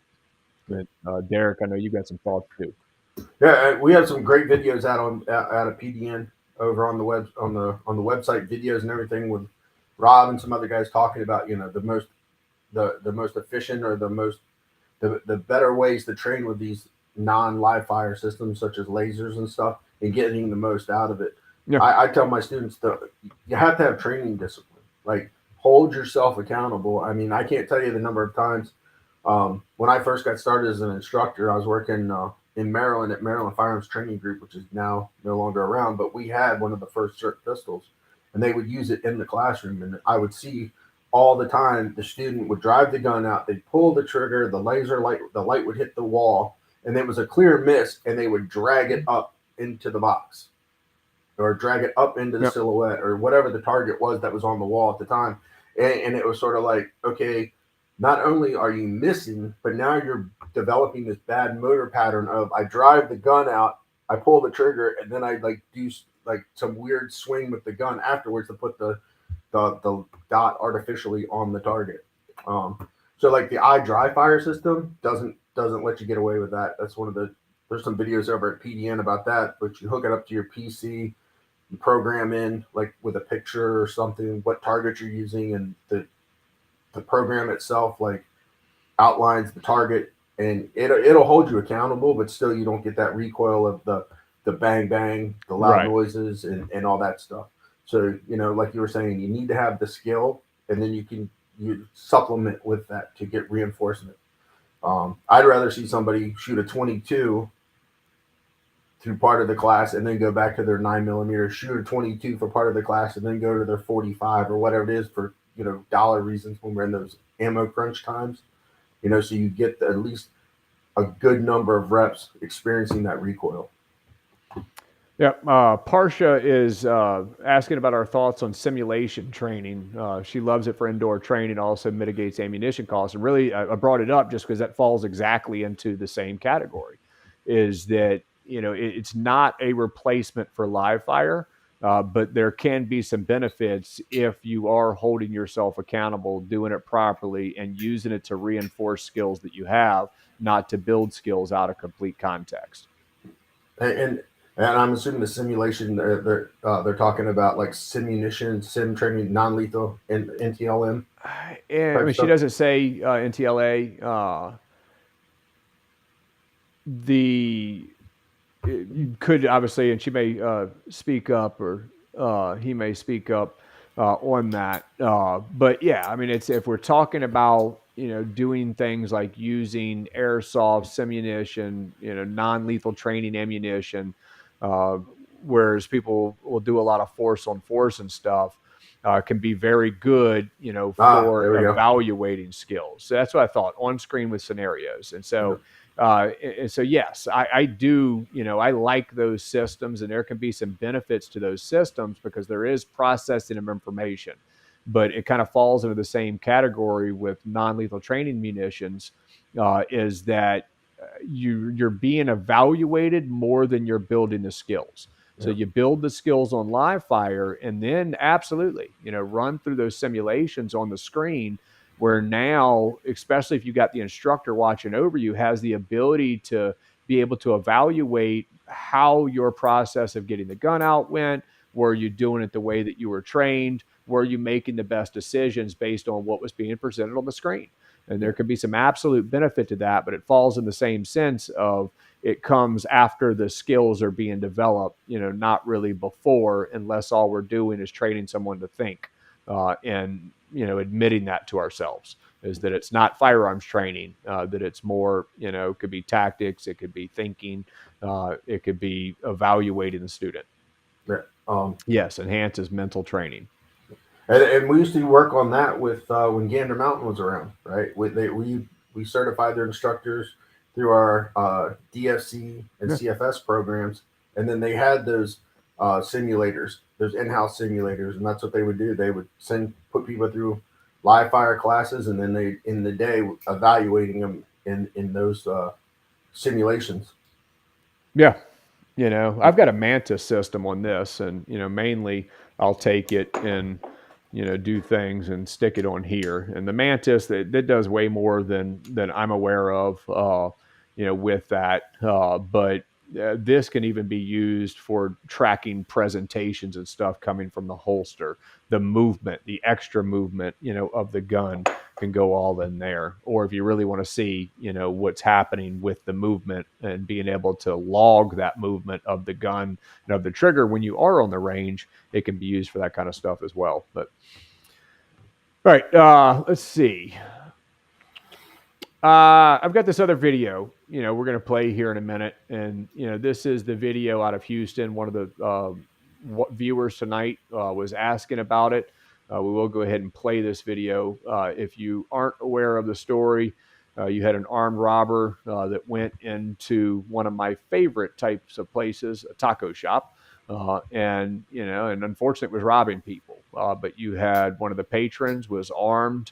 And Deryck, I know you got some thoughts too. Yeah, we have some great videos out of PDN over on the website, videos and everything, with Rob and some other guys talking about the most efficient, or the better ways to train with these non-live fire systems such as lasers and stuff, and getting the most out of it. Yeah. I tell my students that you have to have training discipline. Like, hold yourself accountable. I mean, I can't tell you the number of times when I first got started as an instructor, I was working in Maryland at Maryland Firearms Training Group, which is now no longer around, but we had one of the first CERT pistols, and they would use it in the classroom. And I would see all the time the student would drive the gun out, they'd pull the trigger, the light would hit the wall, and it was a clear miss, and they would drag it up into the box or drag it up into the silhouette or whatever the target was that was on the wall at the time. And it was sort of like, okay, not only are you missing, but now you're developing this bad motor pattern of I drive the gun out, I pull the trigger, and then I like do like some weird swing with the gun afterwards to put the dot artificially on the target. So like the dry fire system doesn't let you get away with that. That's one of the there's some videos over at PDN about that, but you hook it up to your PC, you program in like with a picture or something what target you're using, and the program itself like outlines the target, and it'll hold you accountable, but still you don't get that recoil of the bang bang, the loud noises, and all that stuff. So like you were saying, you need to have the skill, and then you supplement with that to get reinforcement. I'd rather see somebody shoot a 22 through part of the class and then go back to their 9mm, shoot a 22 for part of the class, and then go to their 45 or whatever it is for dollar reasons when we're in those ammo crunch times. So you get at least a good number of reps experiencing that recoil. Yeah, Parsha is asking about our thoughts on simulation training. She loves it for indoor training, also mitigates ammunition costs. And really, I brought it up just because that falls exactly into the same category, is that, it's not a replacement for live fire, but there can be some benefits if you are holding yourself accountable, doing it properly, and using it to reinforce skills that you have, not to build skills out of complete context. And I'm assuming the simulation they're talking about like simunition, sim training, non-lethal, and NTLM. I mean, she doesn't say NTLA. You could obviously, and she may speak up, or he may speak up on that. But yeah, I mean, if we're talking about doing things like using airsoft, simunition, non-lethal training ammunition, whereas people will do a lot of force on force and stuff, can be very good, for evaluating skills. So that's what I thought, on screen with scenarios. And so, yes, I do, I like those systems, and there can be some benefits to those systems because there is processing of information, but it kind of falls into the same category with non-lethal training munitions, is that you're being evaluated more than you're building the skills. So you build the skills on live fire, and then absolutely, run through those simulations on the screen, where now, especially if you got the instructor watching over you, has the ability to be able to evaluate how your process of getting the gun out went. Were you doing it the way that you were trained? Were you making the best decisions based on what was being presented on the screen? And there could be some absolute benefit to that, but it falls in the same sense of it comes after the skills are being developed, not really before, unless all we're doing is training someone to think, and, admitting that to ourselves, is that it's not firearms training, that it's more, it could be tactics, it could be thinking, it could be evaluating the student. Yes, enhances mental training. And we used to work on that with when Gander Mountain was around, right? We certified their instructors through our DFC and CFS programs, and then they had those simulators, those in-house simulators, and that's what they would do. They would put people through live fire classes, and then they in the day evaluating them in those simulations. Yeah. I've got a Mantis system on this, and, mainly I'll take it and, do things and stick it on here. And the Mantis, that does way more than I'm aware of, with that. But this can even be used for tracking presentations and stuff coming from the holster, the movement, the extra movement, of the gun can go all in there. Or if you really want to see, what's happening with the movement and being able to log that movement of the gun and of the trigger when you are on the range, it can be used for that kind of stuff as well. But all right, let's see. I've got this other video, we're going to play here in a minute. And, this is the video out of Houston. One of the viewers tonight was asking about it. We will go ahead and play this video. If you aren't aware of the story, you had an armed robber that went into one of my favorite types of places, a taco shop. And unfortunately was robbing people. But you had one of the patrons was armed,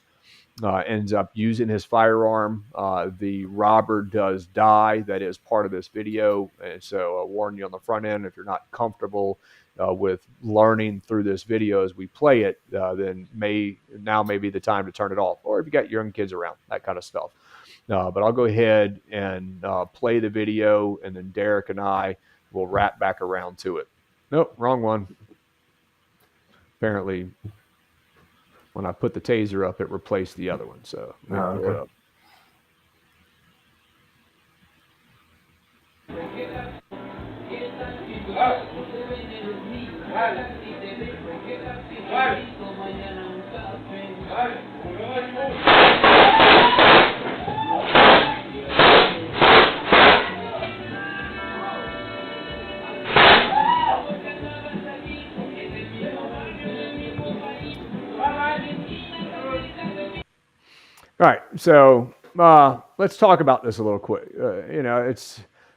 ends up using his firearm. The robber does die. That is part of this video. And so I'll warn you on the front end, if you're not comfortable with learning through this video as we play it, then now may be the time to turn it off. Or if you got young kids around, that kind of stuff. But I'll go ahead and play the video, and then Deryck and I will wrap back around to it. Nope, wrong one. Apparently, when I put the taser up, it replaced the other one. So let me pull it up. All right, so let's talk about this a little quick.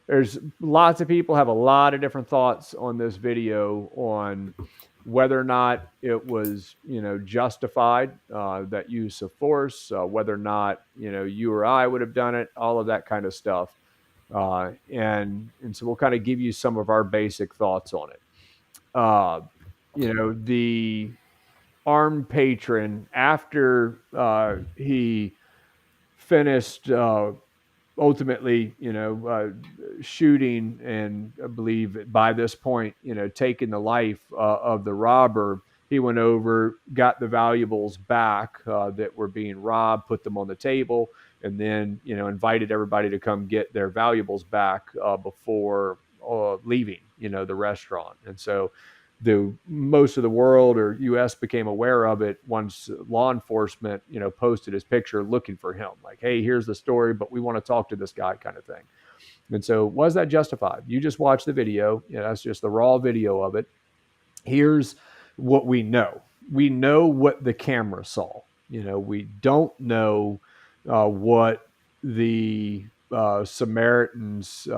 There's lots of people have a lot of different thoughts on this video on whether or not it was justified, that use of force, whether or not you or I would have done it, all of that kind of stuff, and so we'll kind of give you some of our basic thoughts on it. The armed patron, after he finished ultimately shooting, and I believe by this point taking the life of the robber, he went over, got the valuables back that were being robbed, put them on the table, and then invited everybody to come get their valuables back before leaving the restaurant. And so most of the world or U.S. became aware of it once law enforcement, posted his picture looking for him. Like, hey, here's the story, but we want to talk to this guy, kind of thing. And so, was that justified? You just watch the video. That's just the raw video of it. Here's what we know. We know what the camera saw. We don't know what the Samaritan's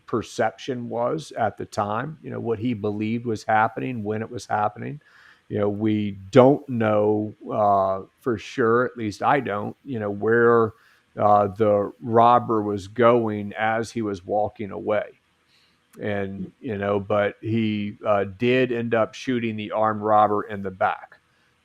perception was at the time, what he believed was happening, when it was happening. We don't know for sure, at least I don't, where the robber was going as he was walking away. And, but he did end up shooting the armed robber in the back.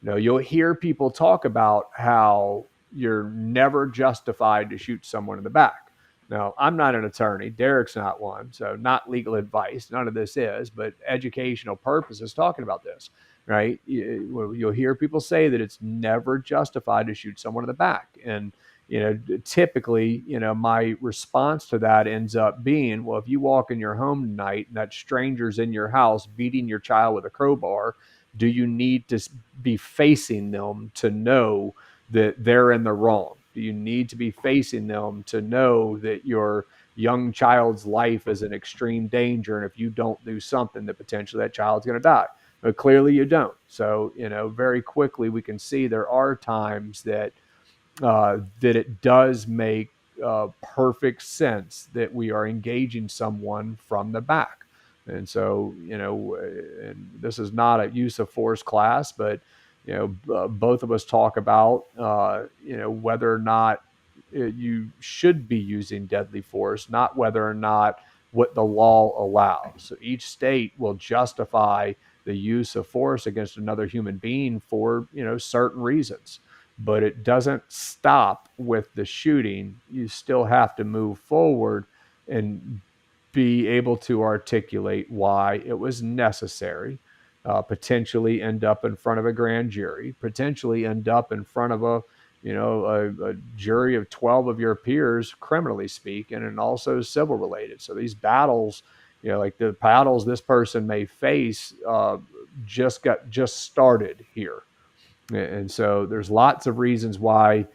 You'll hear people talk about how you're never justified to shoot someone in the back. Now, I'm not an attorney. Deryck's not one. So not legal advice. None of this is, but educational purposes talking about this, right? You'll hear people say that it's never justified to shoot someone in the back. And, typically, my response to that ends up being, well, if you walk in your home tonight and that stranger's in your house beating your child with a crowbar, do you need to be facing them to know that they're in the wrong? Do you need to be facing them to know that your young child's life is in extreme danger, and if you don't do something, that potentially that child's going to die? But clearly you don't. So, very quickly we can see there are times that it does make perfect sense that we are engaging someone from the back. And so, and this is not a use of force class, but, both of us talk about, whether or not you should be using deadly force, not whether or not what the law allows. So each state will justify the use of force against another human being for, certain reasons. But it doesn't stop with the shooting. You still have to move forward and be able to articulate why it was necessary, potentially end up in front of a grand jury, potentially end up in front of a jury of 12 of your peers, criminally speaking, and also civil related. So these battles, like the battles this person may face, just started here. And so there's lots of reasons why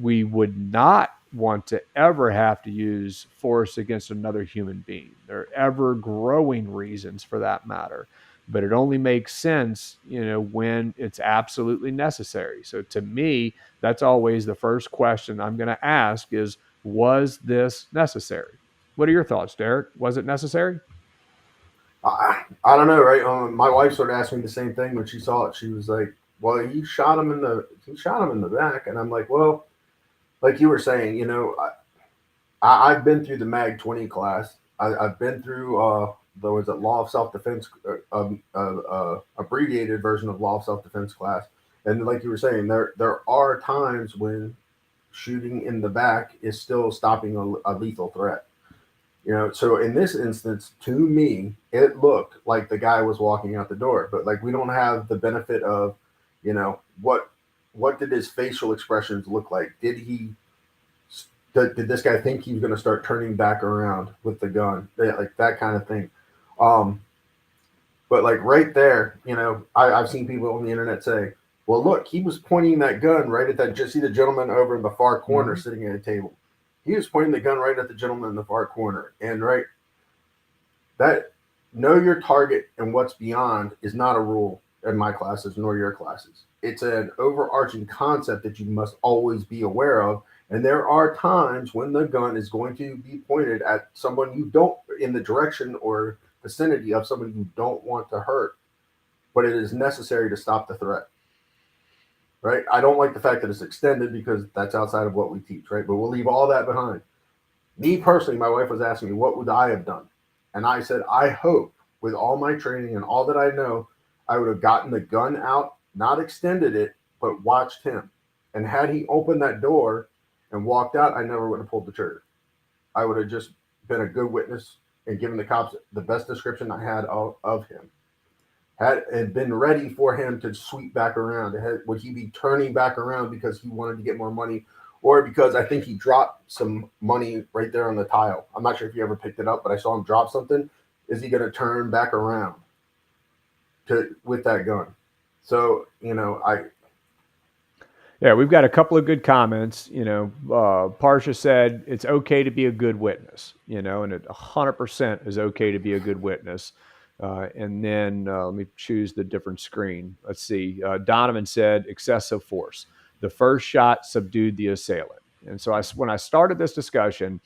we would not want to ever have to use force against another human being. There are ever growing reasons for that matter, but it only makes sense, when it's absolutely necessary. So to me, that's always the first question I'm going to ask is, was this necessary? What are your thoughts, Deryck? Was it necessary? I don't know, right? My wife started asking me the same thing when she saw it. She was like, "Well, he shot him in the back," and I'm like, "Well, like you were saying, I've been through the Mag 20 class. I've been through the was it Law of Self Defense, abbreviated version of Law of Self Defense class, and like you were saying, there are times when shooting in the back is still stopping a lethal threat." So in this instance, to me, it looked like the guy was walking out the door, but like we don't have the benefit of, what did his facial expressions look like? Did this guy think he was going to start turning back around with the gun? Like that kind of thing. Um, but like right there, I've seen people on the internet say, "Well, look, he was pointing that gun right at that. Just see the gentleman over in the far corner Mm-hmm. sitting at a table. He was pointing the gun right at the gentleman in the far corner, and right that know your target and what's beyond is not a rule in my classes nor your classes. It's an overarching concept that you must always be aware of. And there are times when the gun is going to be pointed at someone you don't, in the direction or vicinity of someone you don't want to hurt, but it is necessary to stop the threat. Right? I don't like the fact that it's extended because that's outside of what we teach, right? But we'll leave all that behind. Me personally, my wife was asking me, what would I have done? And I said, I hope with all my training and all that I know, I would have gotten the gun out, not extended it, but watched him. And had he opened that door and walked out, I never would have pulled the trigger. I would have just been a good witness and given the cops the best description I had of him. Had and been ready for him to sweep back around. Would he be turning back around because he wanted to get more money, or because I think he dropped some money right there on the tile? I'm not sure if you ever picked it up, but I saw him drop something. Is he going to turn back around to with that gun? So Yeah, we've got a couple of good comments. Parsha said it's okay to be a good witness, and it 100% is okay to be a good witness. And then let me choose the different screen. Let's see. Donovan said excessive force. The first shot subdued the assailant. And so when I started this discussion,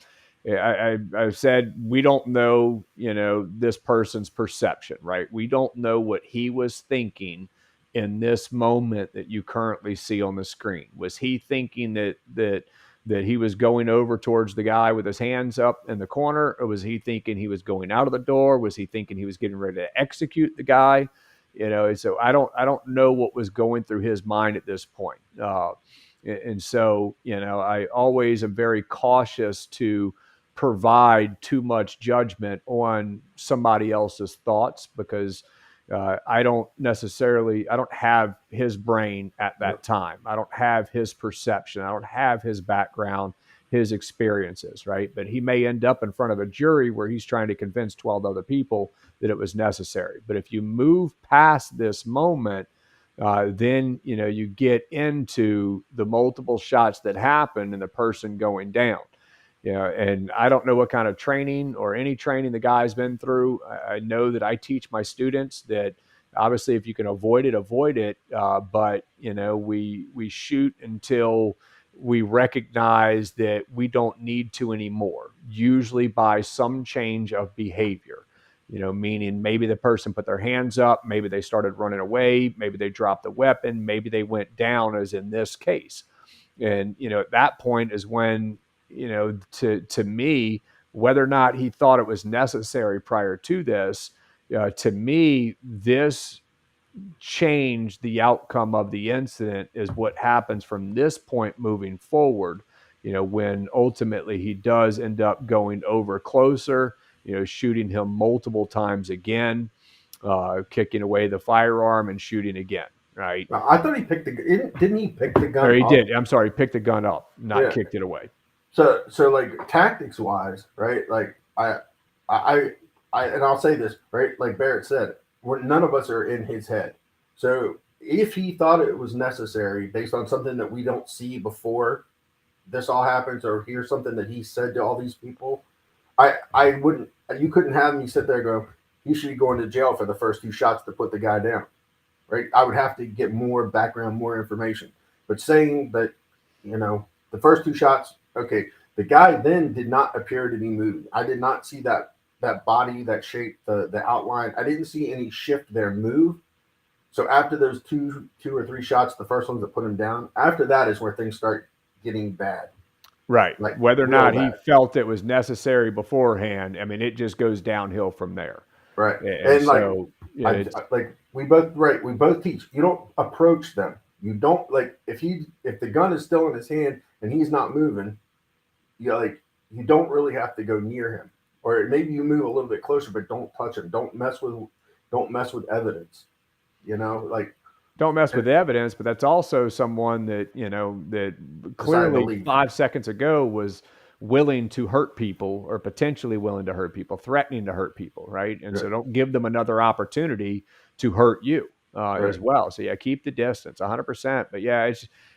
I said we don't know, this person's perception, right? We don't know what he was thinking in this moment that you currently see on the screen. Was he thinking that he was going over towards the guy with his hands up in the corner, or was he thinking he was going out of the door? Was he thinking he was getting ready to execute the guy? So I don't know what was going through his mind at this point. And so I always am very cautious to provide too much judgment on somebody else's thoughts because I don't have his brain at that time. I don't have his perception. I don't have his background, his experiences, right? But he may end up in front of a jury where he's trying to convince 12 other people that it was necessary. But if you move past this moment, then you get into the multiple shots that happen and the person going down. And I don't know what kind of training or any training the guy's been through. I know that I teach my students that obviously if you can avoid it, avoid it. But we shoot until we recognize that we don't need to anymore, usually by some change of behavior. Meaning maybe the person put their hands up, maybe they started running away, maybe they dropped the weapon, maybe they went down, as in this case. And at that point is when to me, whether or not he thought it was necessary prior to this, to me, this changed the outcome of the incident is what happens from this point moving forward. When ultimately he does end up going over closer, shooting him multiple times again, kicking away the firearm and shooting again. Right. I thought he picked the. Didn't he pick the Or gun he up? did. I'm sorry. Picked the gun up, not Yeah. kicked it away. So like tactics wise, right? Like I, and I'll say this, right? Like Barrett said, none of us are in his head. So if he thought it was necessary based on something that we don't see before, this all happens or hear something that he said to all these people, I wouldn't. You couldn't have me sit there and go, he should be going to jail for the first 2 shots to put the guy down, right? I would have to get more background, more information. But saying that, the first 2 shots, okay, the guy then did not appear to be moving. I did not see that body, that shape, the outline. I didn't see any shift there move. So after those two or three shots, the first ones that put him down, after that is where things start getting bad. Right. Like Whether or real not he bad. felt it was necessary beforehand, I mean, it just goes downhill from there. Right. And And like so, yeah, it's like we both teach. You don't approach them. You don't like if the gun is still in his hand and he's not moving, you don't really have to go near him. Or maybe you move a little bit closer, but don't touch him. Don't mess with evidence. Like don't mess with evidence, but that's also someone that, that decided to clearly leave. 5 seconds ago was willing to hurt people or potentially willing to hurt people, threatening to hurt people, right? And so Right. don't give them another opportunity to hurt you Right. as well. So yeah, keep the distance 100%. But yeah,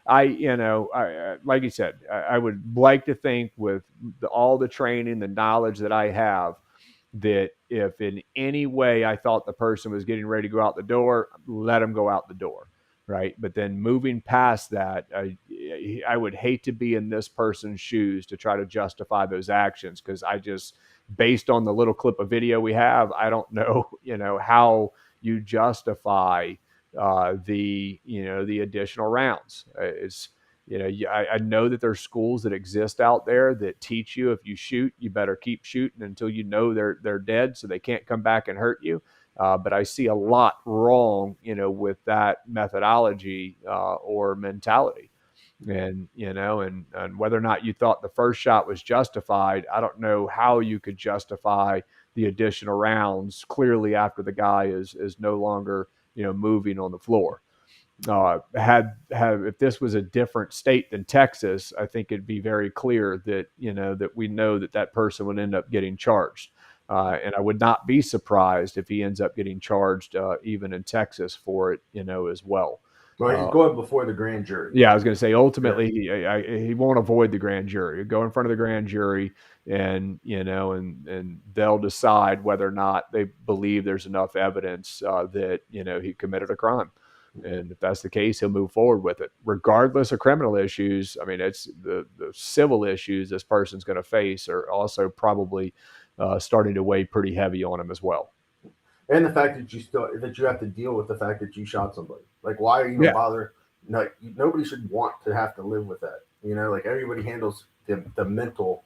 I like you said, I would like to think with all the training, the knowledge that I have, that if in any way I thought the person was getting ready to go out the door, let them go out the door. Right. But then moving past that, I would hate to be in this person's shoes to try to justify those actions. Cause based on the little clip of video we have, I don't know, how you justify the additional rounds. I know that there's schools that exist out there that teach you if you shoot, you better keep shooting until they're dead, so they can't come back and hurt you. But I see a lot wrong, with that methodology or mentality. And whether or not you thought the first shot was justified, I don't know how you could justify the additional rounds clearly after the guy is no longer, moving on the floor. If this was a different state than Texas, I think it'd be very clear that that we know that person would end up getting charged, and I would not be surprised if he ends up getting charged even in Texas for it, as well. Well, he's Uh, going before the grand jury. yeah, I was going to say Yeah. ultimately he won't avoid the grand jury. He'll go in front of the grand jury, and and they'll decide whether or not they believe there's enough evidence that he committed a crime. And if that's the case, he'll move forward with it, regardless of criminal issues. I mean, it's the civil issues this person's going to face are also probably starting to weigh pretty heavy on him as well. And the fact that you have to deal with the fact that you shot somebody. Like, why even Yeah, bother? No, nobody should want to have to live with that. Like everybody handles the mental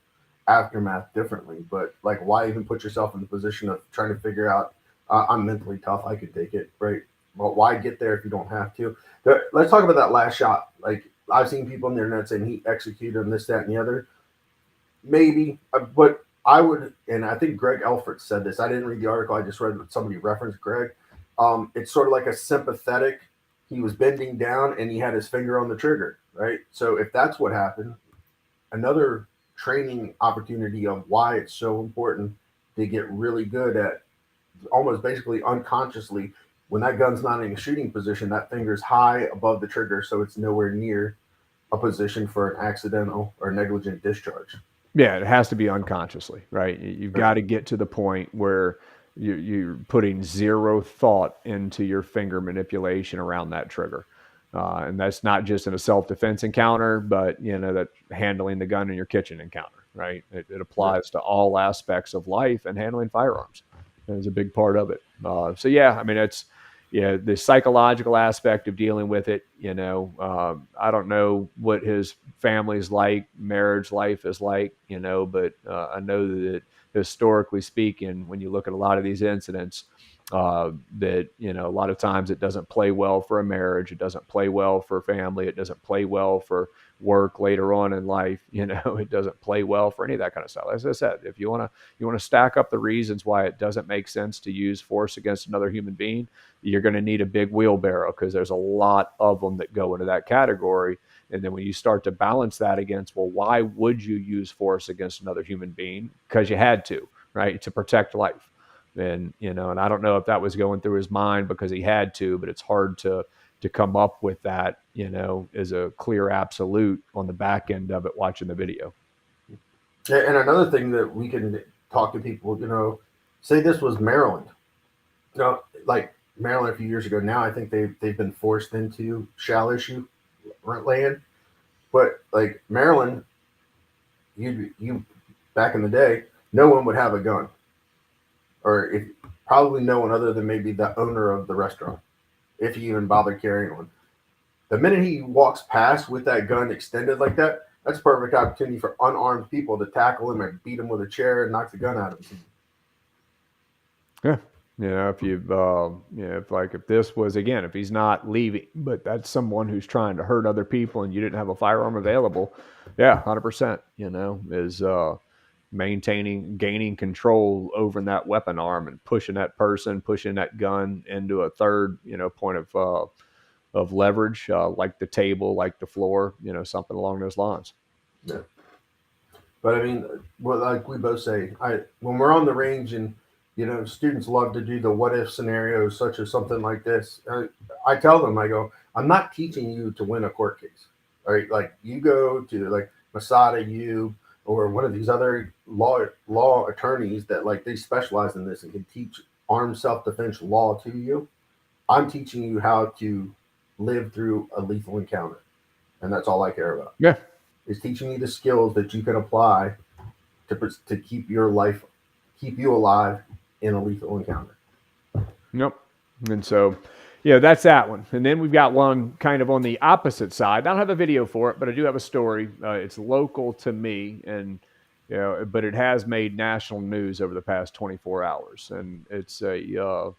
aftermath differently. But like, why even put yourself in the position of trying to figure out? I'm mentally tough. I could take it, right? Well, why get there if you don't have to? Let's talk about that last shot. Like, I've seen people on the internet saying he executed him, this, that, and the other. Maybe, but I would, and I think Greg Elford said this. I didn't read the article. I just read what somebody referenced Greg. It's sort of like a sympathetic. He was bending down and he had his finger on the trigger, right? So if that's what happened, another training opportunity of why it's so important to get really good at almost basically unconsciously when that gun's not in a shooting position, that finger's high above the trigger, so it's nowhere near a position for an accidental or negligent discharge. yeah, it has to be unconsciously, right? You've Right. got to get to the point where you're putting zero thought into your finger manipulation around that trigger. And that's not just in a self-defense encounter, but that handling the gun in your kitchen encounter, right? It Right. applies to all aspects of life, and handling firearms is a big part of it. So yeah, I mean, it's the psychological aspect of dealing with it. I don't know what his family's like, marriage life is like, but I know that historically speaking, when you look at a lot of these incidents, that a lot of times it doesn't play well for a marriage, it doesn't play well for family, it doesn't play well for work later on in life. It doesn't play well for any of that kind of stuff. As I said, if you want to stack up the reasons why it doesn't make sense to use force against another human being, you're going to need a big wheelbarrow, because there's a lot of them that go into that category. And then when you start to balance that against, well, why would you use force against another human being? Because you had to, right? To protect life. And I don't know if that was going through his mind because he had to, but it's hard to to come up with that, is a clear absolute on the back end of it, watching the video. And another thing that we can talk to people, say this was Maryland. Like Maryland a few years ago. Now I think they've been forced into shall issue land, but like Maryland, you back in the day, no one would have a gun, or if probably no one other than maybe the owner of the restaurant, if he even bothered carrying one. The minute he walks past with that gun extended like that, that's a perfect opportunity for unarmed people to tackle him and beat him with a chair and knock the gun out of him. Yeah. If this was, again, if he's not leaving, but that's someone who's trying to hurt other people and you didn't have a firearm available, yeah, 100%, is gaining control over that weapon arm and pushing that gun into a third, point of leverage, like the table, like the floor, something along those lines. Yeah. But I mean, like we both say, when we're on the range and students love to do the what if scenarios, such as something like this. I tell them, I go, I'm not teaching you to win a court case. All right, like you go to like Masada, or one of these other law attorneys that like they specialize in this and can teach armed self-defense law to you. I'm teaching you how to live through a lethal encounter, and that's all I care about. Yeah, is teaching you the skills that you can apply to keep you alive in a lethal encounter. Yep. And so, that's that one. And then we've got one kind of on the opposite side. I don't have a video for it, but I do have a story. It's local to me, and but it has made national news over the past 24 hours. And it's an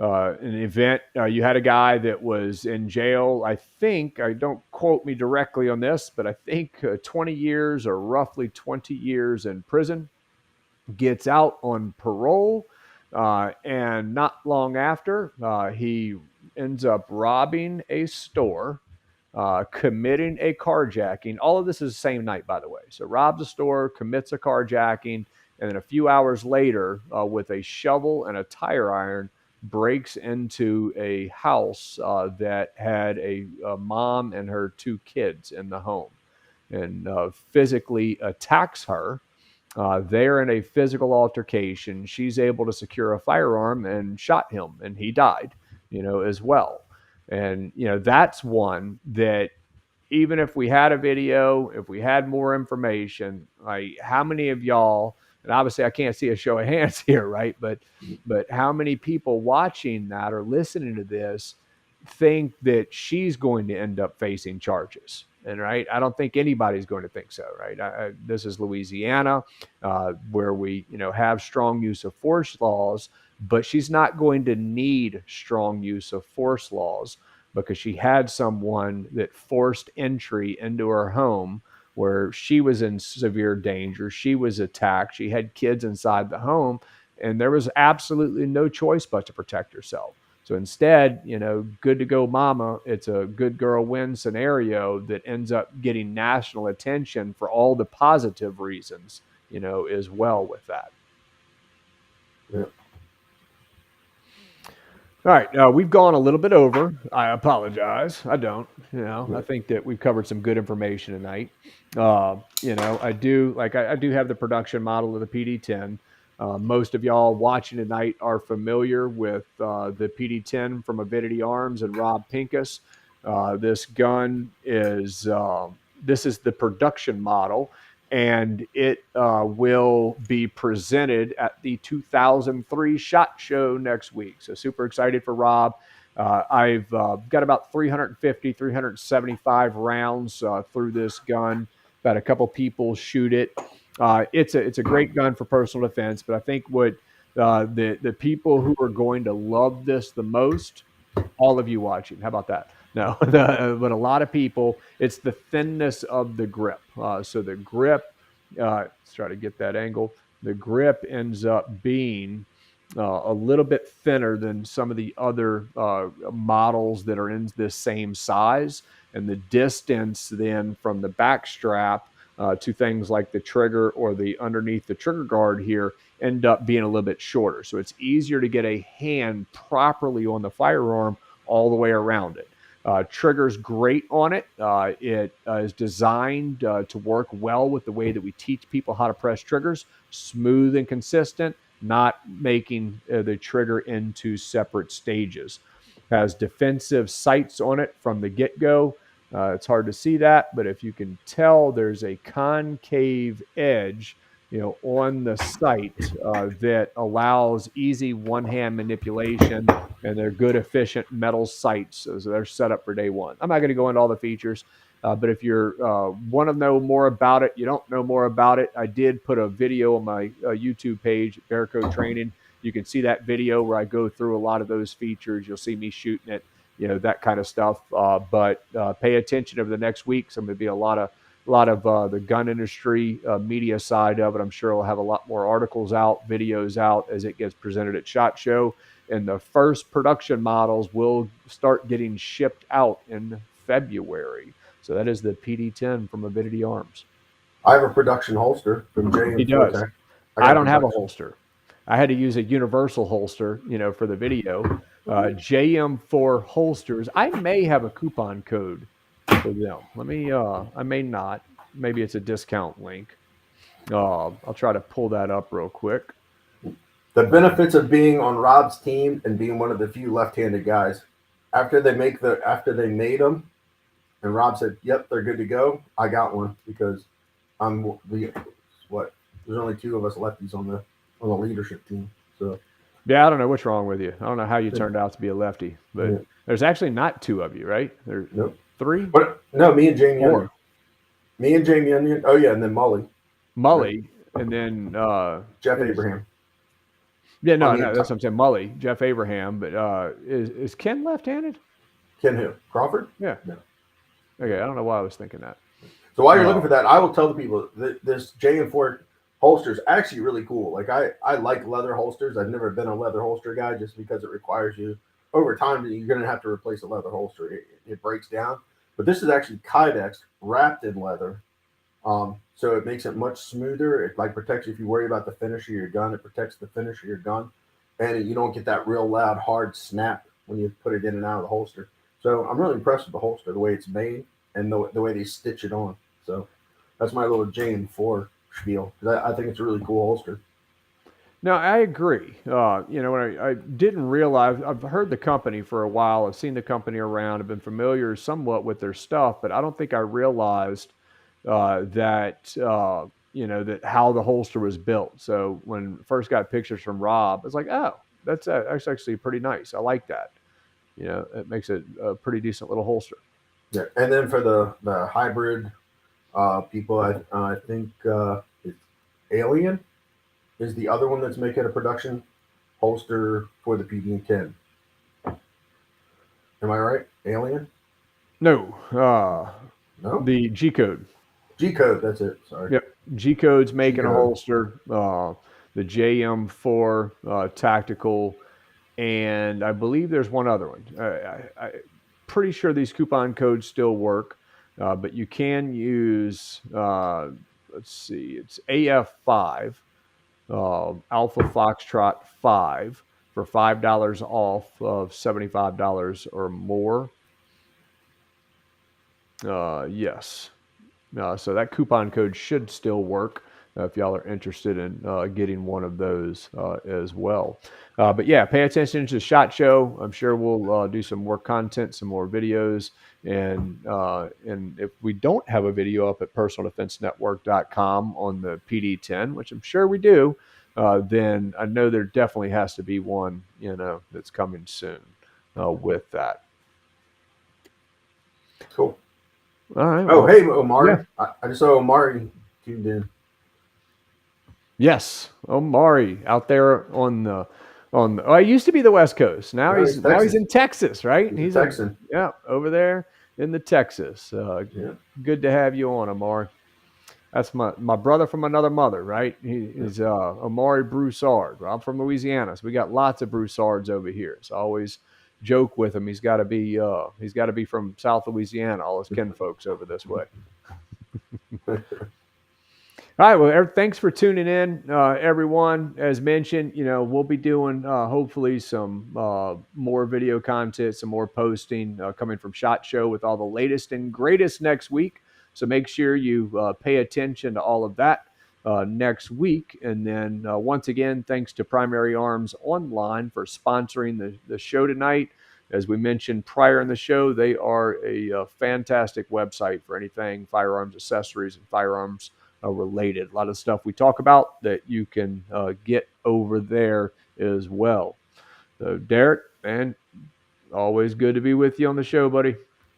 event. You had a guy that was in jail. I think, don't quote me directly on this, but I think 20 years or roughly 20 years in prison. Gets out on parole, and not long after, he ends up robbing a store, committing a carjacking. All of this is the same night, by the way. So robs a store, commits a carjacking, and then a few hours later, with a shovel and a tire iron, breaks into a house that had a mom and her 2 kids in the home, and physically attacks her. They're in a physical altercation. She's able to secure a firearm and shot him, and he died, as well. And, that's one that even if we had a video, if we had more information, like how many of y'all, and obviously I can't see a show of hands here, right? But how many people watching that or listening to this think that she's going to end up facing charges? And right, I don't think anybody's going to think so, right? This is Louisiana, where we, have strong use of force laws, but she's not going to need strong use of force laws because she had someone that forced entry into her home where she was in severe danger. She was attacked. She had kids inside the home, and there was absolutely no choice but to protect herself. So instead, good to go mama, it's a good girl win scenario that ends up getting national attention for all the positive reasons, as well with that. Yeah. All right. We've gone a little bit over. I apologize. I don't, I think that we've covered some good information tonight. I do have the production model of the PD-10. Most of y'all watching tonight are familiar with the PD-10 from Avidity Arms and Rob Pincus. This gun is this is the production model, and it will be presented at the 2003 SHOT Show next week. So super excited for Rob. I've got about 350, 375 rounds through this gun. Had a couple people shoot it. It's a great gun for personal defense, but I think what the people who are going to love this the most, all of you watching, how about that? No, but a lot of people, it's the thinness of the grip. So the grip, let's try to get that angle. The grip ends up being a little bit thinner than some of the other models that are in this same size, and the distance then from the back strap to things like the trigger or the underneath the trigger guard here end up being a little bit shorter. So it's easier to get a hand properly on the firearm all the way around it. Trigger's great on it. It is designed to work well with the way that we teach people how to press triggers, smooth and consistent, not making the trigger into separate stages. Has defensive sights on it from the get-go. It's hard to see that, but if you can tell, there's a concave edge, on the sight that allows easy one-hand manipulation, and they're good, efficient metal sights. So they're set up for day one. I'm not going to go into all the features, but if you want to know more about it, you don't know more about it, I did put a video on my YouTube page, Bearco Training. You can see that video where I go through a lot of those features. You'll see me shooting it, that kind of stuff. But pay attention over the next week. So I'm going to be a lot of the gun industry media side of it. I'm sure we'll have a lot more articles out, videos out as it gets presented at SHOT Show. And the first production models will start getting shipped out in February. So that is the PD10 from Avidity Arms. I have a production holster from J&M. He does. I don't have a holster. I had to use a universal holster, for the video. JM4 holsters. I may have a coupon code for them. Let me, I may not. Maybe it's a discount link. I'll try to pull that up real quick. The benefits of being on Rob's team and being one of the few left-handed guys. After they made them, and Rob said, "Yep, they're good to go." I got one because there's only two of us lefties on the leadership team. So yeah, I don't know what's wrong with you. I don't know how you turned out to be a lefty, but there's actually not two of you, right? There's three. But no, me and Jamie Onion. Me and Jamie Onion. Oh yeah, and then Mully, and then Jeff Abraham. Yeah, no, that's what I'm saying. Mully, Jeff Abraham, but is Ken left-handed? Ken who? Crawford? Yeah. No. Okay, I don't know why I was thinking that. So while you're looking for that, I will tell the people that this JM4 holster is actually really cool. Like I like leather holsters. I've never been a leather holster guy just because it requires you over time. You're going to have to replace a leather holster. It breaks down. But this is actually Kydex wrapped in leather. So it makes it much smoother. It protects you if you worry about the finish of your gun. It protects the finish of your gun, and you don't get that real loud, hard snap when you put it in and out of the holster. So I'm really impressed with the holster, the way it's made, and the way they stitch it on. So that's my little JM4 spiel. I think it's a really cool holster. No, I agree. When I didn't realize, I've heard the company for a while. I've seen the company around. I've been familiar somewhat with their stuff, but I don't think I realized that how the holster was built. So when I first got pictures from Rob, it's like, oh, that's actually pretty nice. I like that. It makes it a pretty decent little holster. Yeah, and then for the hybrid people, I think it's Alien is the other one that's making a production holster for the PD10. Am I right? Alien? No. No. The G Code. G Code, that's it. Sorry. Yep. G Code's making a holster. The JM4 tactical, and I believe there's one other one. I'm pretty sure these coupon codes still work, but you can use. Let's see, it's AF5, Alpha Foxtrot 5 for $5 off of $75 or more. Yes. So that coupon code should still work if y'all are interested in getting one of those as well. But yeah, pay attention to the SHOT Show. I'm sure we'll do some more content, some more videos. And if we don't have a video up at personaldefensenetwork.com on the PD10, which I'm sure we do, then I know there definitely has to be one, that's coming soon with that. Cool. All right. Oh, hey, Omari. Yeah. I just saw Omari tuned in. Yes, Omari out there on the. It used to be the West Coast. Now he's in Texas, right? He's a Texan. Over there in the Texas. Good to have you on, Omari. That's my brother from another mother, right? He's Omari Broussard. I'm from Louisiana, so we got lots of Broussards over here. So I always joke with him. He's got to be from South Louisiana. All his kinfolks over this way. All right. Well, thanks for tuning in, everyone. As mentioned, we'll be doing hopefully some more video content, some more posting coming from SHOT Show with all the latest and greatest next week. So make sure you pay attention to all of that next week. And then once again, thanks to Primary Arms Online for sponsoring the show tonight. As we mentioned prior in the show, they are a fantastic website for anything firearms accessories and firearms related. A lot of stuff we talk about that you can get over there as well. So, Deryck, man, always good to be with you on the show, buddy.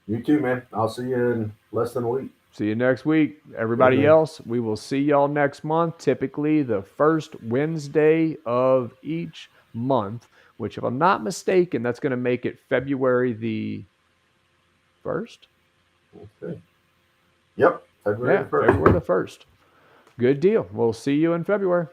You too, man. I'll see you in less than a week. See you next week. Yeah, Everybody man. else, we will see y'all next month, typically the first Wednesday of each month, which, if I'm not mistaken, that's going to make it February the 1st. Okay. Yep. February the 1st. February the 1st. Good deal. We'll see you in February.